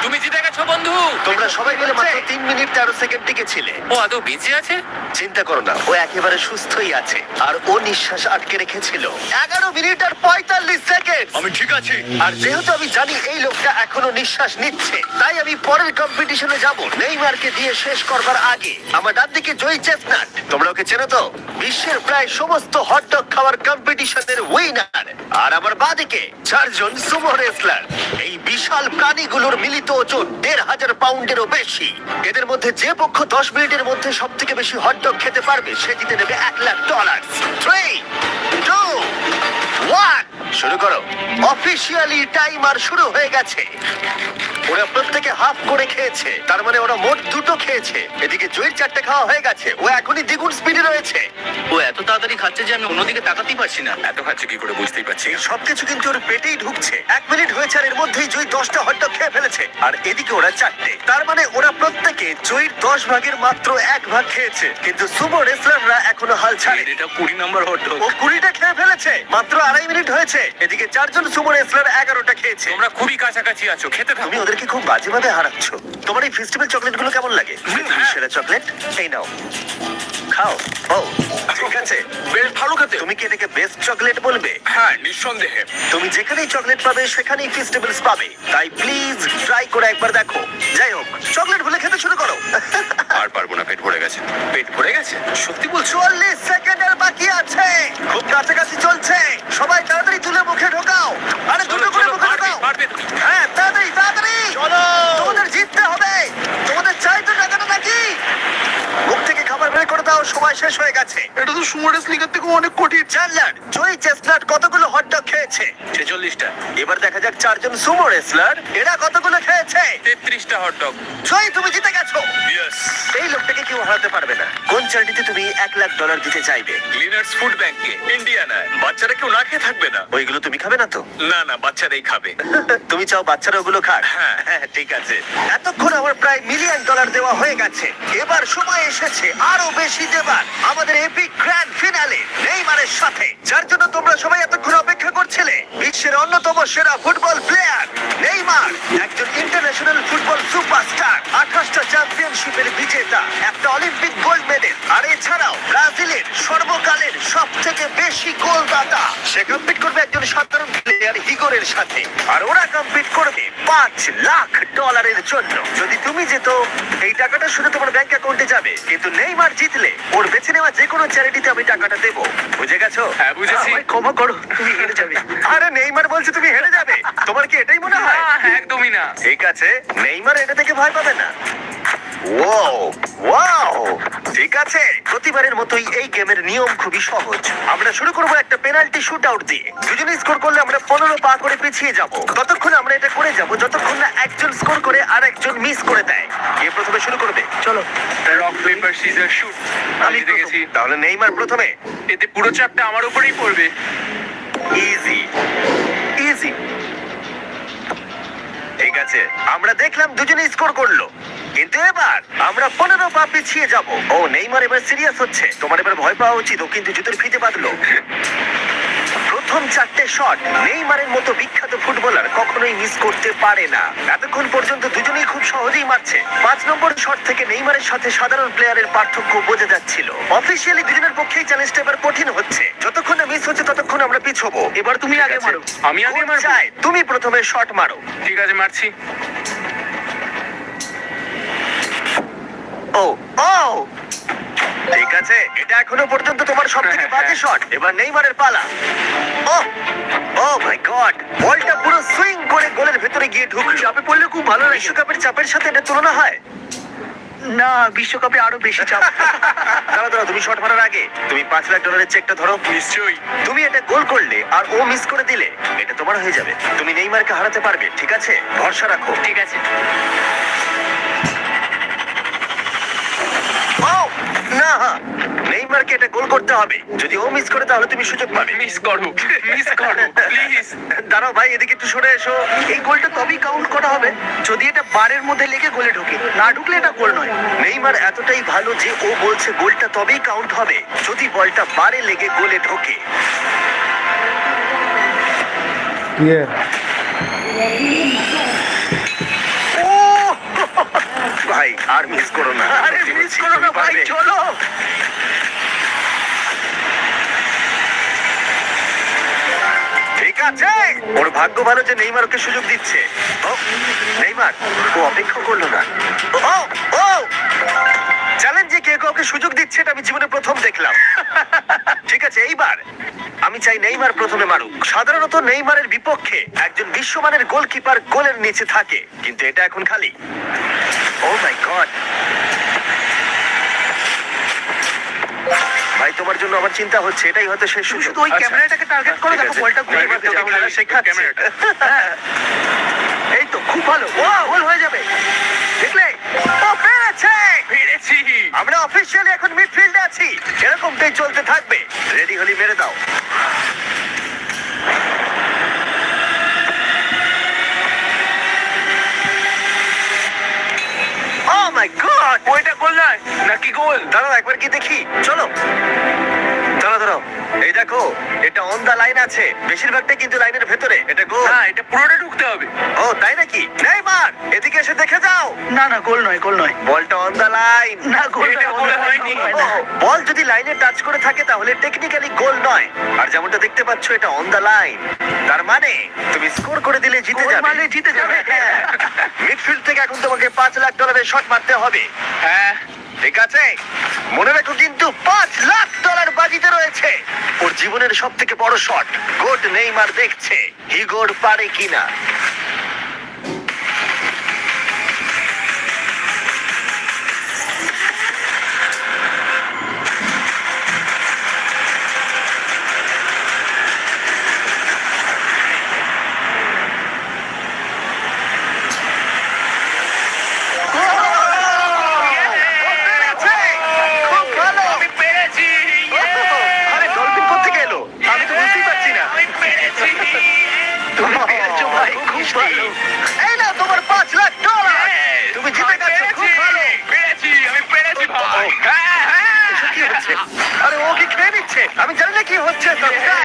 তুমি জিতে গেছো বন্ধু। তোমরা সবাই মিলে মাত্র 3 মিনিট 13 সেকেন্ড টিকে ছিলে। ও আদৌ বেঁচে আছে? চিন্তা করো না, ও একেবারে সুস্থই আছে আর ও নিঃশ্বাস আটকে রেখেছিল 11 মিনিট আর 45 সেকেন্ড। আমি ঠিক আছি। আর যেহেতু আমি জানি এই লোকটা এখনো নিঃশ্বাস নিচ্ছে, তাই আমি পরের কম্পিটিশনে যাব নেইমারকে দিয়ে শেষ করবার আগে। আমার ডান দিকে জয়ী চেস্টনাট, তোমরা ওকে চেনো তো, বিশ্বের প্রায় সমস্ত হটডগ খাওয়ার কম্পিটিশনের উইনার। আর আমার বাঁদিকে 4 জন সুমো রেসলার। এই বিশাল প্রাণীগুলোর মিলিত ওজন 1,500 পাউন্ডেরও বেশি। এদের মধ্যে যে পক্ষ 10 মিনিটের মধ্যে সব থেকে বেশি হটডগ খেতে পারবে সে জিতে নেবে $1,00,000। 3, 2, 1, শুরু করো। অফিসিয়ালি টাইমার শুরু হয়ে গেছে। ওরা প্রত্যেকে হাফ করে খেয়েছে, তার মানে ওরা মোট 2টো খেয়েছে। এদিকে জয়ের 4টে খাওয়া হয়ে গেছে, ও এখনই দ্বিগুণ স্পিডে রয়েছে। ও এত তাড়াতাড়ি খাচ্ছে যে আমি অন্যদিকে তাকাতেই পারছি না। এত খাচ্ছে কি করে বুঝতেই পারছি না। সবকিছু কিন্তু ওর পেটেই ঢুকছে। 1 মিনিট হয়েছে আর এর মধ্যেই জয় 10টা হটডগ খেয়ে ফেলেছে, আর এদিকে ওরা 4টে। তার মানে ওরা প্রত্যেকে জয়ের 10 ভাগের মাত্র 1 ভাগ খেয়েছে। কিন্তু সুমো রেসলাররা এখনো হাল ছাড়েনি। এটা 20 নম্বর হটডগ। ও 20টা খেয়ে ফেলেছে, মাত্র 2.5 মিনিট হয়েছে। এদিকে 4 জন সুমো রেসলার 11টা খেয়েছে। তোমরা খুবই কাছাকাছি আছো, খেতে থাকো। তুমি ওদেরকে খুব বাজেভাবে হারাচ্ছ। তোমার এই ফেস্টিভ্যাল চকলেট গুলো কেমন লাগে? পৃথিবীর সেরা চকলেট, এই নাও, খাও। ও ঠিক আছে, বেশ ভালো খেতে। তুমি কি এটাকে বেস্ট চকলেট বলবে? হ্যাঁ, নিঃসন্দেহে। তুমি যেখানেই চকলেট পাবে সেখানেই ফেস্টিভ্যালস পাবে, তাই প্লিজ ট্রাই করে একবার দেখো। যাই হোক, চকলেট গুলো খেতে শুরু করো। আর পারবো না, পেট ভরে গেছে। পেট ভরে গেছে? সত্যি বলছো? 40 সেকেন্ড আর বাকি আছে, খুব কাছাকাছি চলছে। সবাই তাড়াতাড়ি তুলে মুখে ঢোকাও। আরে দুটো করে মুখে ঢোকাও। পারবে তুমি। হ্যাঁ, তাড়াতাড়ি তাড়াতাড়ি চলো, তোমাদের জিততে হবে। তোমাদের চাই তো টাকাটা নাকি? মুখ থেকে খাবার বের করে দাও, সময় শেষ হয়ে গেছে। এটা তো সুমো রেসলিংয়ের থেকে অনেক কঠিন। জানলার জয়ী চেস্টনাট কতগুলো হটডগ খেয়েছে? 46টা। এবার দেখা যাক 4 জন সুমো রেসলার এরা কতগুলো খেয়েছে। 33টা হটডগ। জয়ী, তুমি জিতে গেছো। ইয়েস। এই লোকটাকে কেউ হারাতে পারবে না। কোন চ্যারিটিতে তুমি $1,00,000 দিতে চাইবে? ক্লিনার্স ফুড ব্যাংকে, ইন্ডিয়ানায়। বাচ্চারা কেউ না খেয়ে থাকবে না। ওইগুলো তুমি খাবে না তো? না না, বাচ্চারাই খাবে। তুমি চাও বাচ্চারা ওগুলো খাক? হ্যাঁ। হ্যাঁ, ঠিক আছে। এতক্ষণ আমার প্রায় $1 মিলিয়ন দেওয়া হয়ে গেছে। এবার সময় এসেছে আরো বেশি দেবার। আমাদের এপিক গ্র্যান্ড ফিনালে নেইমারের সাথে, যার জন্য তোমরা সবাই এতক্ষণ অপেক্ষা করছিলে। বিশ্বের অন্যতম সেরা ফুটবল প্লেয়ার নেইমার, একজন ইন্টারন্যাশনাল ফুটবল সুপারস্টার, 28টা চ্যাম্পিয়নশিপের বিজেতা, একটা অলিম্পিক গোল্ড মেডেল, আর এছাড়াও ব্রাজিলের সর্বকালের সব থেকে বেশি গোলদাতা। সে কম্পিট করবে একজন সাধারণ প্লেয়ার হিগোরের সাথে, আর ওরা কম্পিট করবে $5,00,000 জন্য। যদি তুমি যেত, এই টাকাটা শুধু তোমার ব্যাংক অ্যাকাউন্টে যাবে, কিন্তু নেইমার জিতলে ওর বেছে নেওয়া যে কোনো চ্যারিটিতে আমি টাকাটা দেবো। বুঝে গেছো? হ্যাঁ, বুঝেছি। আমায় ক্ষমা করো, তুমি হেরে যাবে। আরে নেইমার বলছে তুমি হেরে যাবে, তোমার কি এটাই মনে হয়? একদমই না। ঠিক আছে, নেইমার এটা থেকে ভয় পাবে না। ওয়াও ওয়াও, ঠিক আছে। প্রতিবারের মতোই এই গেমের নিয়ম খুবই সহজ। আমরা শুরু করব একটা পেনাল্টি শুট আউট দিয়ে। দুজনে স্কোর করলে আমরা 15 পা করে পিছিয়ে যাব। ততক্ষণ আমরা এটা করে যাব যতক্ষণ না একজন স্কোর করে আর একজন মিস করে দেয়। কে প্রথমে শুরু করবে? চলো। Rock paper scissor shoot. আমি জিতে গেছি। তাহলে নেইমার প্রথমে। এতে পুরো চাপটা আমার উপরেই পড়বে। Easy easy. ঠিক আছে, আমরা দেখলাম দুজনে স্কোর করলো, কিন্তু এবার আমরা 15 পা পিছিয়ে যাব। ও নেইমার এবার সিরিয়াস হচ্ছে। তোমার এবার ভয় পাওয়া উচিত, ও কিন্তু জুতোর ফিতে বাঁধলো। প্রথম 4টে শট নেইমারের মতো বিখ্যাত ফুটবলার কখনোই মিস করতে পারে না। এতক্ষণ পর্যন্ত দুজনেই খুব সহজেই মারছে। 5 নম্বর শট থেকে নেইমারের সাথে সাধারণ প্লেয়ারের পার্থক্য বোঝা যাচ্ছিল। অফিসিয়ালি দুজনের পক্ষেই চ্যালেঞ্জটা এবার কঠিন হচ্ছে। যতক্ষণ না মিস হচ্ছে ততক্ষণ আমরা পিছবো। এবার তুমি আগে মারো। আমি আগে কোচ মারবো? চায় তুমি প্রথমে শট মারো। ঠিক আছে, মারছি। ও ও, ঠিক আছে, এটা এখনো পর্যন্ত তোমার সবথেকে বাজে শট। এবার নেইমারের পালা। ও ও মাই গড, বলটা পুরো সুইং করে গোলের ভেতরে গিয়ে ঢুকলো। চাপে পড়লে খুব ভালো। বিশ্বকাপের চাপের সাথে এটা তুলনা হয় না, বিশ্বকাপে আরো বেশি চাপ। দাঁড়াও দাঁড়াও, তুমি শট মারার আগে তুমি $5,00,000 চেকটা ধরো। নিশ্চয়ই। তুমি এটা গোল করলে আর ও মিস করে দিলে এটা তোমার হয়ে যাবে। তুমি নেইমারকে হারাতে পারবে, ঠিক আছে? ভরসা রাখো। ঠিক আছে। ও না, নেইমারকে এটা গোল করতে হবে। যদি ও মিস করে তাহলে তুমি সুযোগ পাবে। মিস করো, মিস করো প্লিজ। দাঁড়াও ভাই, এদিকে একটু সরে এসো। এই গোলটা তবেই কাউন্ট করা হবে যদি এটা বারের মধ্যে লেগে গোলে ঢোকে। না ঢুকলে এটা গোল নয়। নেইমার এতটাই ভালো যে ও বলছে গোলটা তবেই কাউন্ট হবে যদি বলটা বারে লেগে গোলে ঢোকে। ভাই আর মিস করো না। আরে মিস করো না ভাই, চলো। ঠিক আছে, ওর ভাগ্য ভালো যে নেইমার ওকে সুযোগ দিচ্ছে। ও নেইমার, ও অপেক্ষা করলো না। ও ও চ্যালেঞ্জে কে কাউকে সুযোগ দিচ্ছে এটা আমি জীবনে প্রথম দেখলাম। ঠিক আছে, এইবার আমি চাই নেইমার প্রথমে মারুক। সাধারণত নেইমারের বিপক্ষে একজন বিশ্বমানের গোলকিপার গোলের নিচে থাকে, কিন্তু এটা এখন খালি। ও মাই গড ভাই, তোমার জন্য আমার চিন্তা হচ্ছে, এটাই হয়তো শেষ সুযোগ। শুধু ওই ক্যামেরাটাকে টার্গেট করে দেখো, বলটা ঘুরে নেইমার তোমাকে খেলা শেখাচ্ছে। এই তো খুব ভালো, ও গোল হয়ে যাবে। দেখলে, ও পেরেছে। পেরেছি। আমরা অফিসিয়ালি এখন মিডফিল্ডে আছি, এরকমটাই চলতে থাকবে। রেডি হলি মেরে দাও। Oh my God! ওইটা গোল নয় নাকি গোল? দাঁড়াও একবার কি দেখি, চলো। দাঁড়াও, এই দেখো, এটা অন দা লাইন আছে। বেশিরভাগটাই কিন্তু লাইনের ভেতরে। এটা গোল। হ্যাঁ, এটা পুরোটা ঢুকতে হবে। ও তাই নাকি? নেইমার, এদিকে এসে দেখে যাও। না না, গোল নয়, গোল নয়। বলটা অন দা লাইন। না, গোল এটা গোল হয়নি। বল যদি লাইনে টাচ করে থাকে তাহলে টেকনিক্যালি গোল নয়। আর যেমনটা দেখতে পাচ্ছ, এটা অন দা লাইন। তার মানে তুমি স্কোর করে দিলে জিতে যাবে। মানে জিতে যাবে। মিডফিল্ড থেকে এখন তোমাকে $5 লাখ শট মারতে হবে। হ্যাঁ, ঠিক আছে, মনে রাখো কিন্তু $5 লাখ বাজিতে রয়েছে। ওর জীবনের সব থেকে বড় শট। গোট নেইমার দেখছে হিগোর পারে কিনা। খুব ভালো। আমি পেরেছি। আরে ডলফিন কোত্থেকে এলো? আমি তো বুঝতেই পারছি না। আমি পেরেছি। তুমি পেরেছো ভাই, খুব ভালো। এই নাও তোমার $5 লাখ। তুমি জিতে গেছো, খুব ভালো। পেরেছি, আমি পেরেছি ভাই। হ্যাঁ, এসব কি হচ্ছে? আরে ও কি খেয়ে নিচ্ছে? আমি জানি না কি হচ্ছে।